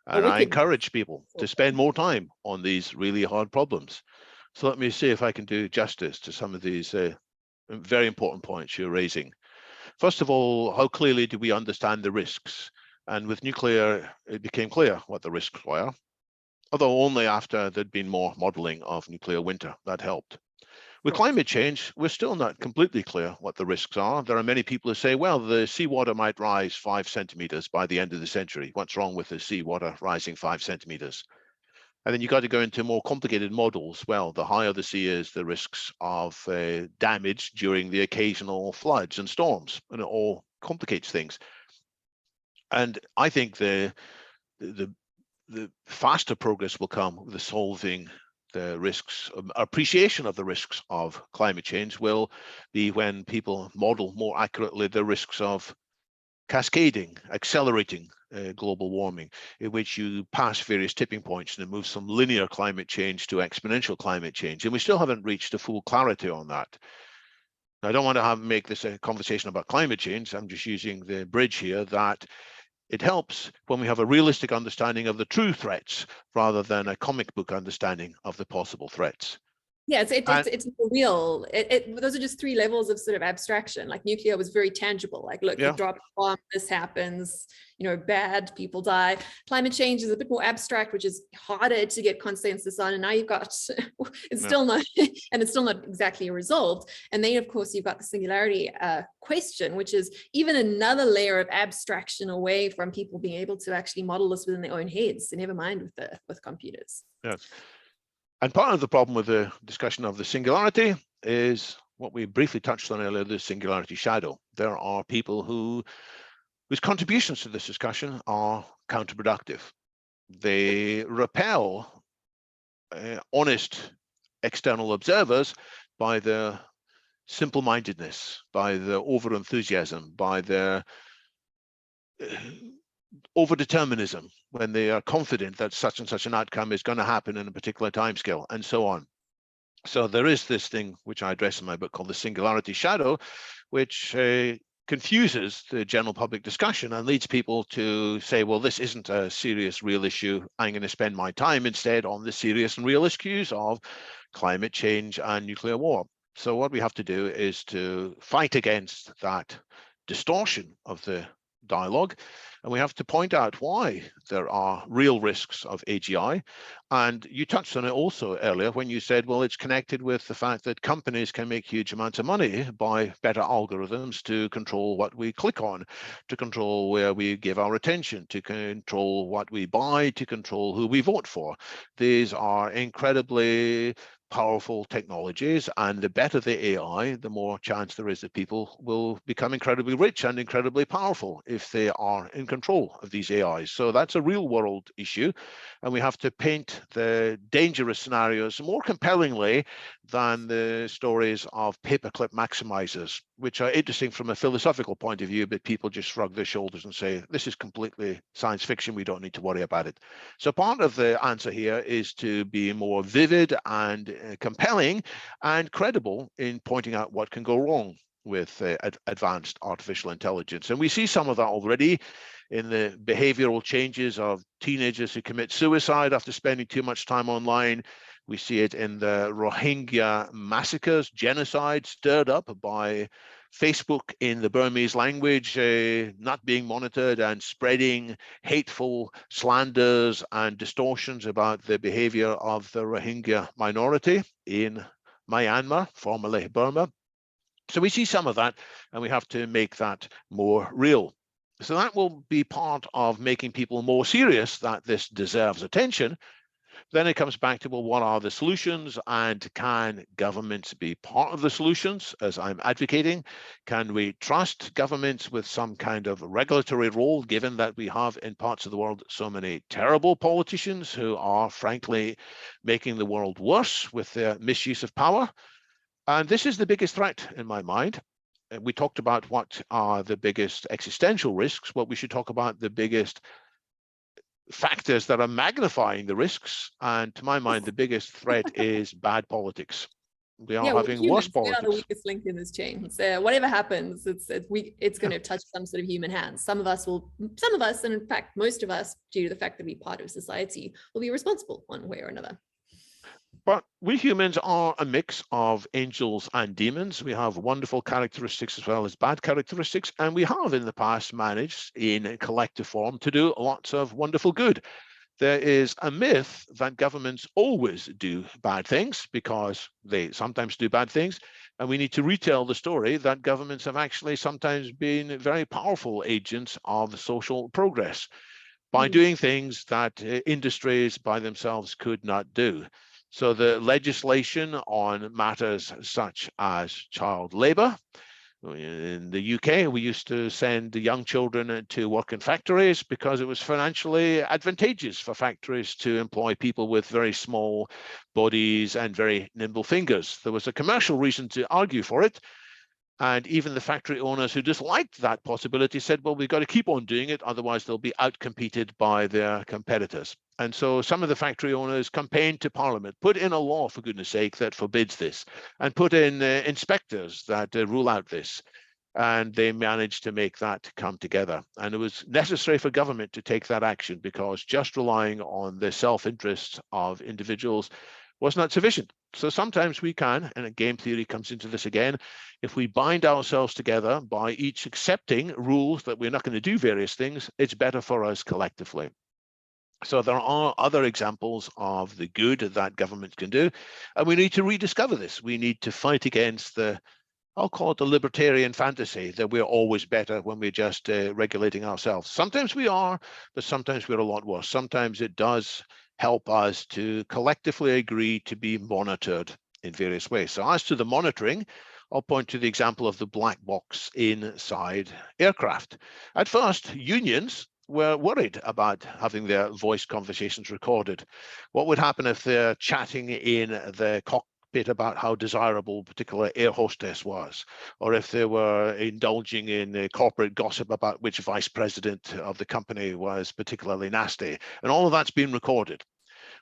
And I encourage people to spend more time on these really hard problems. So let me see if I can do justice to some of these very important points you're raising. First of all, how clearly do we understand the risks? And with nuclear, it became clear what the risks were, although only after there'd been more modeling of nuclear winter. That helped. With climate change, we're still not completely clear what the risks are. There are many people who say, well, the seawater might rise 5 centimeters by the end of the century. What's wrong with the seawater rising 5 centimeters? And then you got to go into more complicated models. Well, the higher the sea is, the risks of damage during the occasional floods and storms, and it all complicates things. And I think the faster progress will come with the solving the risks, appreciation of the risks of climate change will be when people model more accurately the risks of cascading, accelerating global warming, in which you pass various tipping points and it moves from linear climate change to exponential climate change. And we still haven't reached a full clarity on that. Now, I don't want to make this a conversation about climate change. I'm just using the bridge here that it helps when we have a realistic understanding of the true threats rather than a comic book understanding of the possible threats. Yeah, it's real. Those are just 3 levels of sort of abstraction. Like nuclear was very tangible. Like, look, you drop a bomb, this happens, you know, bad people die. Climate change is a bit more abstract, which is harder to get consensus on. And now you've got, still not, and it's still not exactly resolved. And then, of course, you've got the singularity question, which is even another layer of abstraction away from people being able to actually model this within their own heads. So never mind with computers. Yes. And part of the problem with the discussion of the singularity is what we briefly touched on earlier, the singularity shadow. There are people whose contributions to this discussion are counterproductive. They repel honest external observers by their simple-mindedness, by their over-enthusiasm, by their over-determinism, when they are confident that such and such an outcome is going to happen in a particular timescale, and so on. So there is this thing which I address in my book called the singularity shadow, which confuses the general public discussion and leads people to say, well, this isn't a serious, real issue. I'm going to spend my time instead on the serious and real issues of climate change and nuclear war. So what we have to do is to fight against that distortion of the dialogue, and we have to point out why there are real risks of AGI. And you touched on it also earlier when you said, well, it's connected with the fact that companies can make huge amounts of money by better algorithms to control what we click on, to control where we give our attention, to control what we buy, to control who we vote for. These are incredibly powerful technologies, and the better the AI, the more chance there is that people will become incredibly rich and incredibly powerful if they are in control of these AIs. So that's a real world issue, and we have to paint the dangerous scenarios more compellingly than the stories of paperclip maximizers, which are interesting from a philosophical point of view, but people just shrug their shoulders and say, this is completely science fiction, we don't need to worry about it. So part of the answer here is to be more vivid and compelling and credible in pointing out what can go wrong with advanced artificial intelligence. And we see some of that already in the behavioral changes of teenagers who commit suicide after spending too much time online. We see it in the Rohingya massacres, genocide stirred up by Facebook in the Burmese language, not being monitored and spreading hateful slanders and distortions about the behavior of the Rohingya minority in Myanmar, formerly Burma. So we see some of that, and we have to make that more real. So that will be part of making people more serious that this deserves attention. Then it comes back to, well, what are the solutions, and can governments be part of the solutions, as I'm advocating? Can we trust governments with some kind of regulatory role, given that we have in parts of the world so many terrible politicians who are frankly making the world worse with their misuse of power? And this is the biggest threat in my mind. We talked about what are the biggest existential risks. Well, we should talk about the biggest factors that are magnifying the risks. And to my mind, the biggest threat is bad politics. We are having worse We are the politics. weakest link in this chain. So whatever happens, it's going to touch some sort of human hands. Some of us, and in fact, most of us, due to the fact that we're part of society, will be responsible one way or another. But we humans are a mix of angels and demons. We have wonderful characteristics as well as bad characteristics, and we have in the past managed in collective form to do lots of wonderful good. There is a myth that governments always do bad things because they sometimes do bad things, and we need to retell the story that governments have actually sometimes been very powerful agents of social progress by doing things that industries by themselves could not do. So the legislation on matters such as child labor. In the UK, we used to send the young children to work in factories because it was financially advantageous for factories to employ people with very small bodies and very nimble fingers. There was a commercial reason to argue for it. And even the factory owners who disliked that possibility said, well, we've got to keep on doing it, otherwise they'll be outcompeted by their competitors. And so some of the factory owners campaigned to Parliament, put in a law, for goodness sake, that forbids this, and put in inspectors that rule out this. And they managed to make that come together. And it was necessary for government to take that action because just relying on the self-interest of individuals was not sufficient. So sometimes we can, and game theory comes into this again, if we bind ourselves together by each accepting rules that we're not going to do various things, it's better for us collectively. So there are other examples of the good that government can do, and we need to rediscover this. We need to fight against the, I'll call it the libertarian fantasy that we're always better when we're just regulating ourselves. Sometimes we are, but sometimes we're a lot worse. Sometimes it does help us to collectively agree to be monitored in various ways. So as to the monitoring, I'll point to the example of the black box inside aircraft. At first, unions were worried about having their voice conversations recorded. What would happen if they're chatting in the cockpit about how desirable a particular air hostess was, or if they were indulging in corporate gossip about which vice president of the company was particularly nasty, and all of that's been recorded.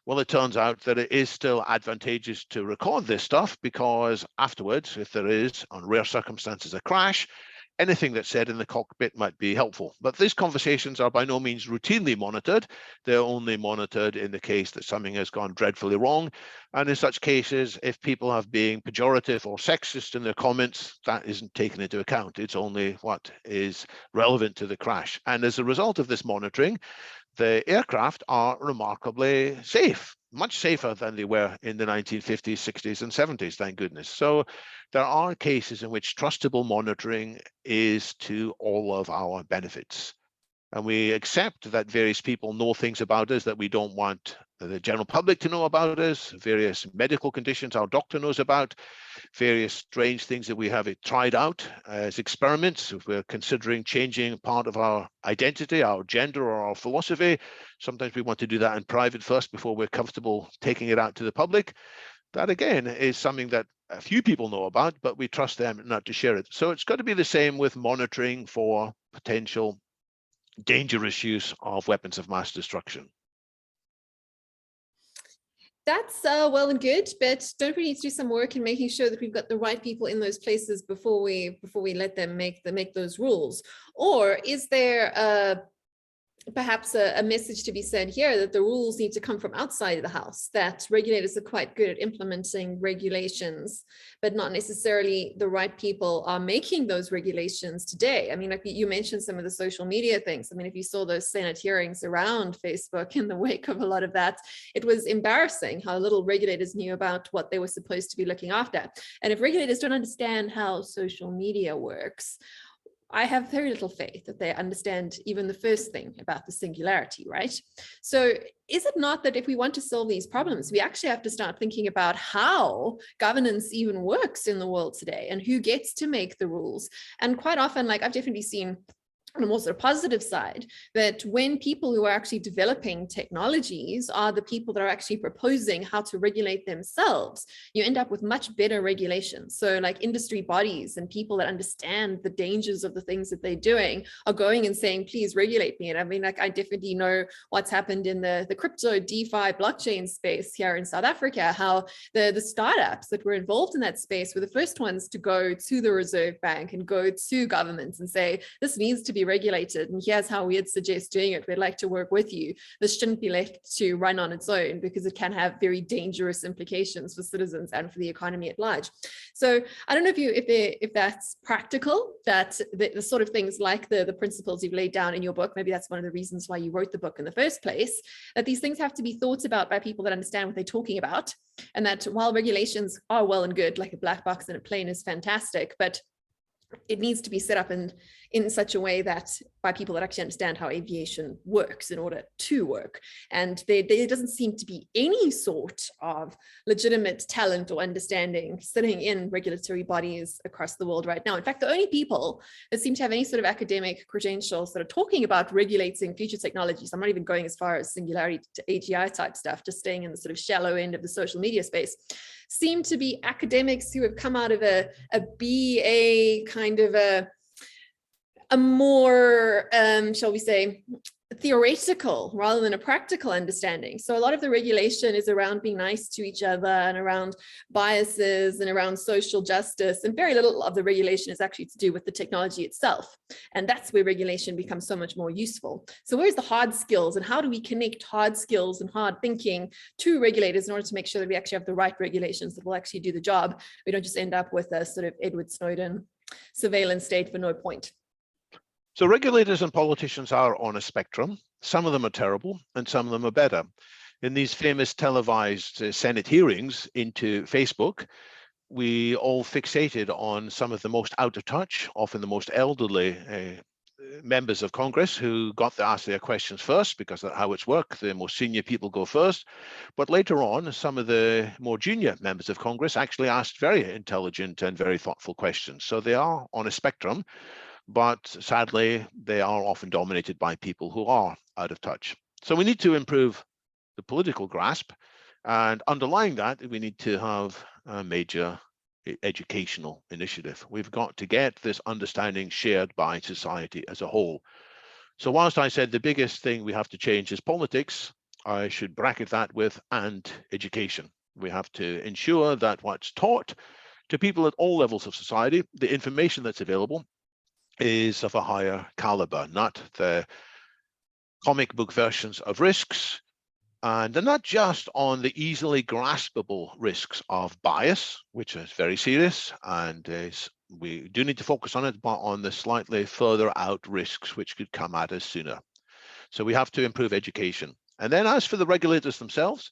Well, it turns out that it is still advantageous to record this stuff because afterwards, if there is, on rare circumstances, a crash, anything that's said in the cockpit might be helpful. But these conversations are by no means routinely monitored. They're only monitored in the case that something has gone dreadfully wrong. And in such cases, if people have been pejorative or sexist in their comments, that isn't taken into account. It's only what is relevant to the crash. And as a result of this monitoring, the aircraft are remarkably safe, much safer than they were in the 1950s, 60s, and 70s, thank goodness. So there are cases in which trustable monitoring is to all of our benefits. And we accept that various people know things about us that we don't want the general public to know about us, various medical conditions our doctor knows about, various strange things that we have tried out as experiments. If we're considering changing part of our identity, our gender, or our philosophy, sometimes we want to do that in private first before we're comfortable taking it out to the public. That, again, is something that a few people know about, but we trust them not to share it. So it's got to be the same with monitoring for potential dangerous use of weapons of mass destruction. That's well and good, but don't we need to do some work in making sure that we've got the right people in those places before we let them make those rules? Or is there perhaps a message to be said here that the rules need to come from outside of the house, that regulators are quite good at implementing regulations, but not necessarily the right people are making those regulations today. I mean, like you mentioned some of the social media things. I mean, if you saw those Senate hearings around Facebook in the wake of a lot of that, it was embarrassing how little regulators knew about what they were supposed to be looking after. And if regulators don't understand how social media works, I have very little faith that they understand even the first thing about the singularity, right? So is it not that if we want to solve these problems, we actually have to start thinking about how governance even works in the world today and who gets to make the rules? And quite often, like I've definitely seen on a more sort of positive side, that when people who are actually developing technologies are the people that are actually proposing how to regulate themselves, you end up with much better regulations. So like industry bodies and people that understand the dangers of the things that they're doing are going and saying, please regulate me. And I mean, like I definitely know what's happened in the crypto DeFi blockchain space here in South Africa, how the startups that were involved in that space were the first ones to go to the Reserve Bank and go to governments and say, this needs to be regulated, and here's how we'd suggest doing it. We'd like to work with you. This shouldn't be left to run on its own because it can have very dangerous implications for citizens and for the economy at large. So I don't know if that's practical, that the sort of things like the principles you've laid down in your book, maybe that's one of the reasons why you wrote the book in the first place, that these things have to be thought about by people that understand what they're talking about, and that while regulations are well and good, like a black box and a plane is fantastic, but it needs to be set up in such a way that by people that actually understand how aviation works in order to work. And there doesn't seem to be any sort of legitimate talent or understanding sitting in regulatory bodies across the world right now. In fact, the only people that seem to have any sort of academic credentials that are talking about regulating future technologies, I'm not even going as far as singularity to AGI type stuff, just staying in the sort of shallow end of the social media space, seem to be academics who have come out of a BA kind of a more, shall we say, theoretical rather than a practical understanding. So a lot of the regulation is around being nice to each other and around biases and around social justice, and very little of the regulation is actually to do with the technology itself. And that's where regulation becomes so much more useful. So where's the hard skills, and how do we connect hard skills and hard thinking to regulators in order to make sure that we actually have the right regulations that will actually do the job? We don't just end up with a sort of Edward Snowden surveillance state for no point. So regulators and politicians are on a spectrum. Some of them are terrible and some of them are better. In these famous televised Senate hearings into Facebook, we all fixated on some of the most out of touch, often the most elderly members of Congress who got to ask their questions first, because that's how it's worked. The most senior people go first. But later on, some of the more junior members of Congress actually asked very intelligent and very thoughtful questions. So they are on a spectrum, but sadly, they are often dominated by people who are out of touch. So we need to improve the political grasp, and underlying that, we need to have a major educational initiative. We've got to get this understanding shared by society as a whole. So whilst I said the biggest thing we have to change is politics, I should bracket that with and education. We have to ensure that what's taught to people at all levels of society, the information that's available, is of a higher caliber, not the comic book versions of risks, and they're not just on the easily graspable risks of bias, which is very serious, and we do need to focus on it, but on the slightly further out risks which could come at us sooner. So we have to improve education. And then as for the regulators themselves,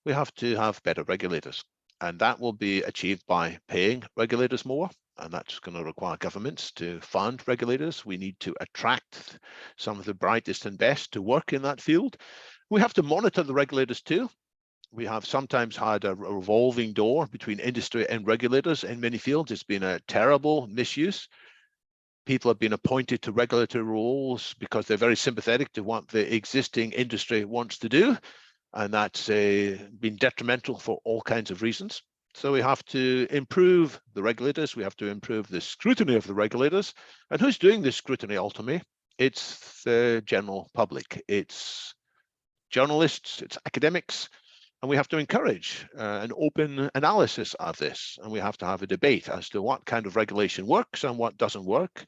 we have to have better regulators, and that will be achieved by paying regulators more. And that's going to require governments to fund regulators. We need to attract some of the brightest and best to work in that field. We have to monitor the regulators too. We have sometimes had a revolving door between industry and regulators in many fields. It's been a terrible misuse. People have been appointed to regulatory roles because they're very sympathetic to what the existing industry wants to do. And that's been detrimental for all kinds of reasons. So we have to improve the regulators. We have to improve the scrutiny of the regulators. And who's doing this scrutiny ultimately? It's the general public. It's journalists, it's academics. And we have to encourage an open analysis of this. And we have to have a debate as to what kind of regulation works and what doesn't work.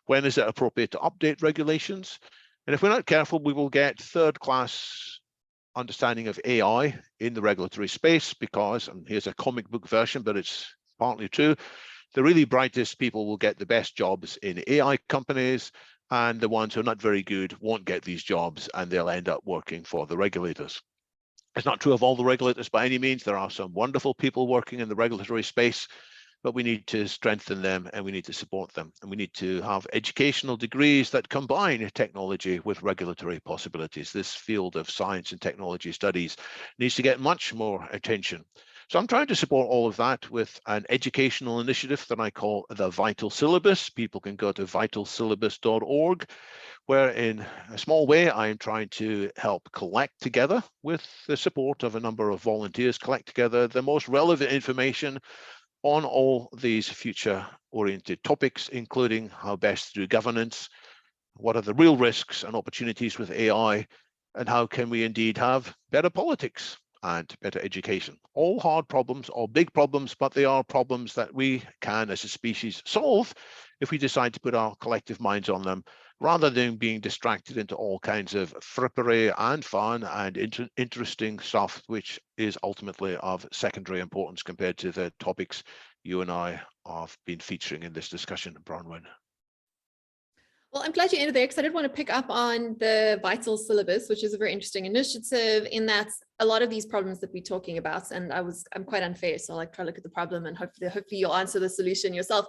When is it appropriate to update regulations? And if we're not careful, we will get third-class understanding of AI in the regulatory space because, and here's a comic book version, but it's partly true, the really brightest people will get the best jobs in AI companies, and the ones who are not very good won't get these jobs, and they'll end up working for the regulators. It's not true of all the regulators by any means. There are some wonderful people working in the regulatory space, but we need to strengthen them and we need to support them. And we need to have educational degrees that combine technology with regulatory possibilities. This field of science and technology studies needs to get much more attention. So I'm trying to support all of that with an educational initiative that I call the Vital Syllabus. People can go to vitalsyllabus.org, where in a small way, I am trying to help collect together, with the support of a number of volunteers, collect together the most relevant information on all these future-oriented topics, including how best to do governance, what are the real risks and opportunities with AI, and how can we indeed have better politics and better education. All hard problems, all big problems, but they are problems that we can, as a species, solve if we decide to put our collective minds on them, rather than being distracted into all kinds of frippery and fun and interesting stuff, which is ultimately of secondary importance compared to the topics you and I have been featuring in this discussion, Bronwyn. Well, I'm glad you ended there because I did want to pick up on the Vital Syllabus, which is a very interesting initiative in that a lot of these problems that we're talking about, and I'm quite unfair, so I like try to look at the problem and hopefully you'll answer the solution yourself,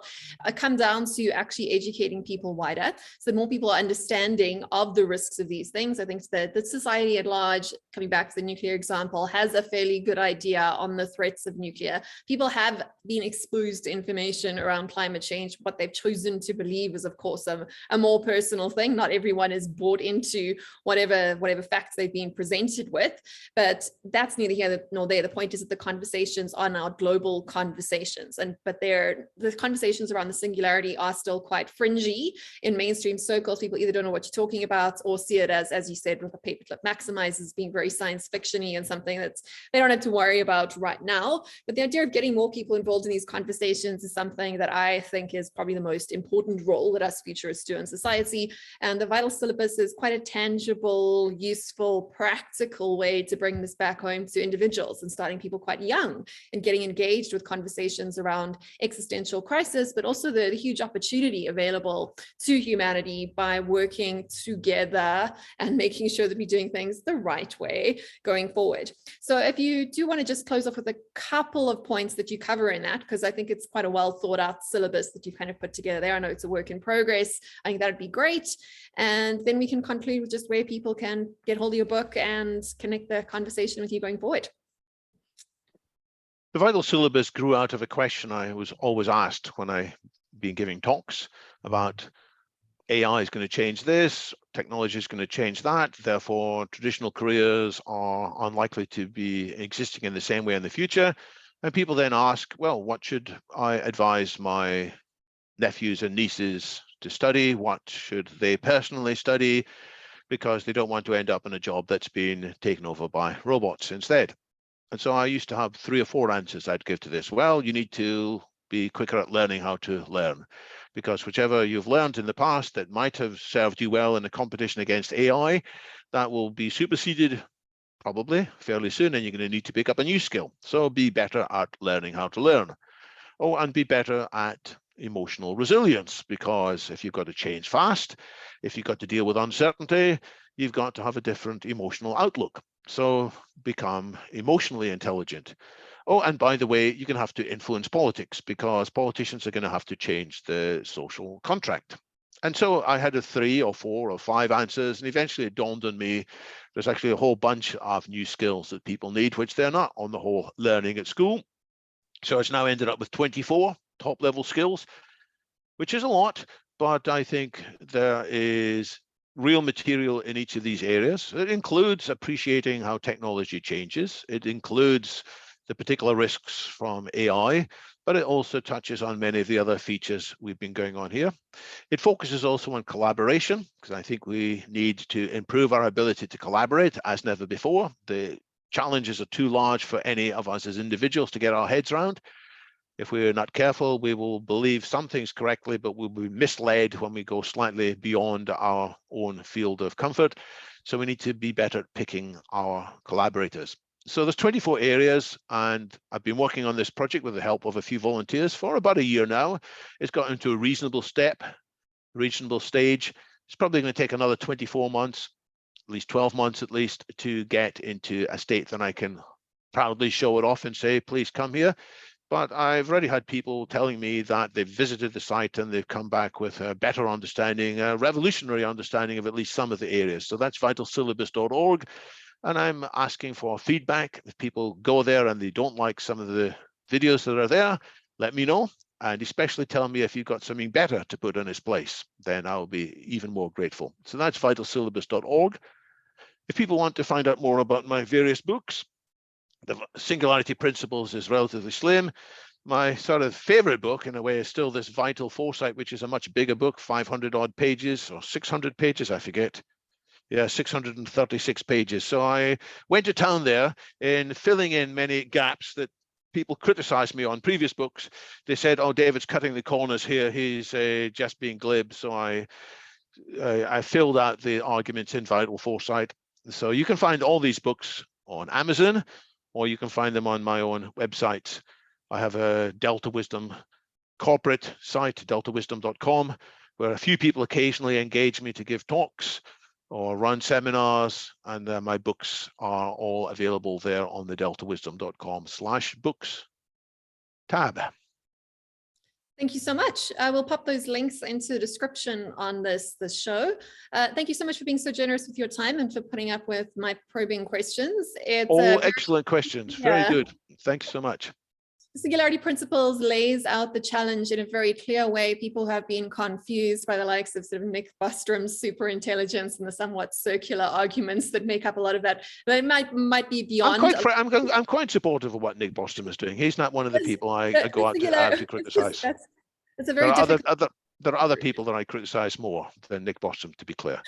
come down to actually educating people wider, so that more people are understanding of the risks of these things. I think that the society at large, coming back to the nuclear example, has a fairly good idea on the threats of nuclear. People have been exposed to information around climate change. What they've chosen to believe is, of course, a more personal thing. Not everyone is bought into whatever facts they've been presented with, but that's neither here nor there. The point is that the conversations are now global conversations, but the conversations around the singularity are still quite fringy in mainstream circles. People either don't know what you're talking about or see it as you said, with a paperclip maximizers being very science fiction-y and something that they don't have to worry about right now. But the idea of getting more people involved in these conversations is something that I think is probably the most important role that us futurists do in society. And the Vital Syllabus is quite a tangible, useful, practical way to bring this back home to individuals and starting people quite young and getting engaged with conversations around existential crisis, but also the huge opportunity available to humanity by working together and making sure that we're doing things the right way going forward. So if you do want to just close off with a couple of points that you cover in that, because I think it's quite a well thought out syllabus that you kind of put together there. I know it's a work in progress. I think that'd be great. And then we can conclude with just where people can get hold of your book and connect the conversation with you going forward. The Vital Syllabus grew out of a question I was always asked when I've been giving talks about AI is going to change this, technology is going to change that, therefore traditional careers are unlikely to be existing in the same way in the future. And people then ask, well, what should I advise my nephews and nieces to study? What should they personally study? Because they don't want to end up in a job that's been taken over by robots instead. And so I used to have 3 or 4 answers I'd give to this. Well, you need to be quicker at learning how to learn, because whichever you've learned in the past that might have served you well in a competition against AI, that will be superseded probably fairly soon, and you're going to need to pick up a new skill. So be better at learning how to learn. Oh, and be better at emotional resilience, because if you've got to change fast, if you've got to deal with uncertainty, you've got to have a different emotional outlook. So become emotionally intelligent. Oh, and by the way, you're going to have to influence politics, because politicians are going to have to change the social contract. And so I had 3 or 4 or 5 answers, and eventually it dawned on me there's actually a whole bunch of new skills that people need, which they're not on the whole learning at school. So it's now ended up with 24 top-level skills, which is a lot, but I think there is real material in each of these areas. It includes appreciating how technology changes. It includes the particular risks from AI, but it also touches on many of the other features we've been going on here. It focuses also on collaboration, because I think we need to improve our ability to collaborate as never before. The challenges are too large for any of us as individuals to get our heads around. If we're not careful, we will believe some things correctly, but we'll be misled when we go slightly beyond our own field of comfort. So we need to be better at picking our collaborators. So there's 24 areas, and I've been working on this project with the help of a few volunteers for about a year now. It's got into a reasonable stage. It's probably going to take another 24 months, at least 12 months at least, to get into a state that I can proudly show it off and say, please come here. But I've already had people telling me that they've visited the site and they've come back with a better understanding, a revolutionary understanding of at least some of the areas. So that's vitalsyllabus.org. And I'm asking for feedback. If people go there and they don't like some of the videos that are there, let me know. And especially tell me if you've got something better to put in its place, then I'll be even more grateful. So that's vitalsyllabus.org. If people want to find out more about my various books, the Singularity Principles is relatively slim. My sort of favorite book in a way is still this Vital Foresight, which is a much bigger book, 500 odd pages or 600 pages, I forget. Yeah, 636 pages. So I went to town there in filling in many gaps that people criticized me on previous books. They said, oh, David's cutting the corners here. He's just being glib. So I filled out the arguments in Vital Foresight. So you can find all these books on Amazon, or you can find them on my own website. I have a Delta Wisdom corporate site, deltawisdom.com, where a few people occasionally engage me to give talks or run seminars, and my books are all available there on the deltawisdom.com/books tab. Thank you so much. We'll pop those links into the description on this show. Thank you so much for being so generous with your time and for putting up with my probing questions. It's all excellent questions. Very good. Thanks so much. Singularity Principles lays out the challenge in a very clear way. People have been confused by the likes of sort of Nick Bostrom's super intelligence and the somewhat circular arguments that make up a lot of that. But it might be beyond. I'm quite supportive of what Nick Bostrom is doing. He's not one of the people I go out to criticize. That's a very difficult. There are other people that I criticize more than Nick Bostrom, to be clear.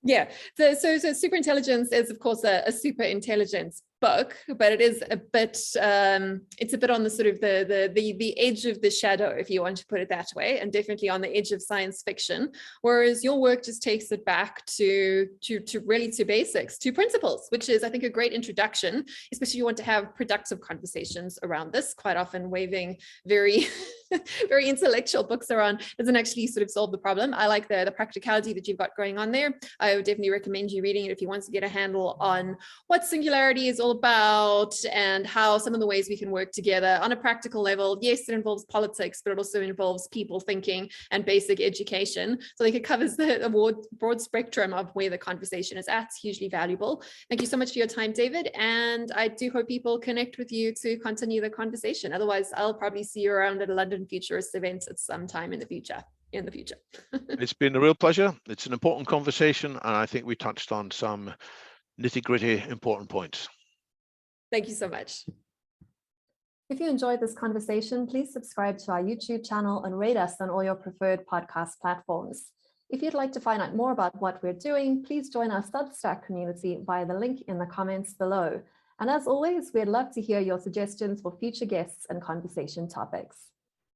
Yeah, so super intelligence is of course a super intelligence book, but it is a bit it's a bit on the sort of the edge of the shadow, if you want to put it that way, and definitely on the edge of science fiction, whereas your work just takes it back to really to basics, to principles, which is I think a great introduction, especially if you want to have productive conversations around this. Quite often waving very very intellectual books around doesn't actually sort of solve the problem. I like the practicality that you've got going on there. I would definitely recommend you reading it if you want to get a handle on what singularity is all about and how some of the ways we can work together on a practical level. Yes, it involves politics, but it also involves people thinking and basic education. So I think it covers the broad spectrum of where the conversation is at. It's hugely valuable. Thank you so much for your time, David. And I do hope people connect with you to continue the conversation. Otherwise, I'll probably see you around at a London Futurist event at some time in the future. It's been a real pleasure. It's an important conversation, and I think we touched on some nitty-gritty important points. Thank you so much. If you enjoyed this conversation, please subscribe to our YouTube channel and rate us on all your preferred podcast platforms. If you'd like to find out more about what we're doing, please join our Substack community via the link in the comments below. And as always, we'd love to hear your suggestions for future guests and conversation topics.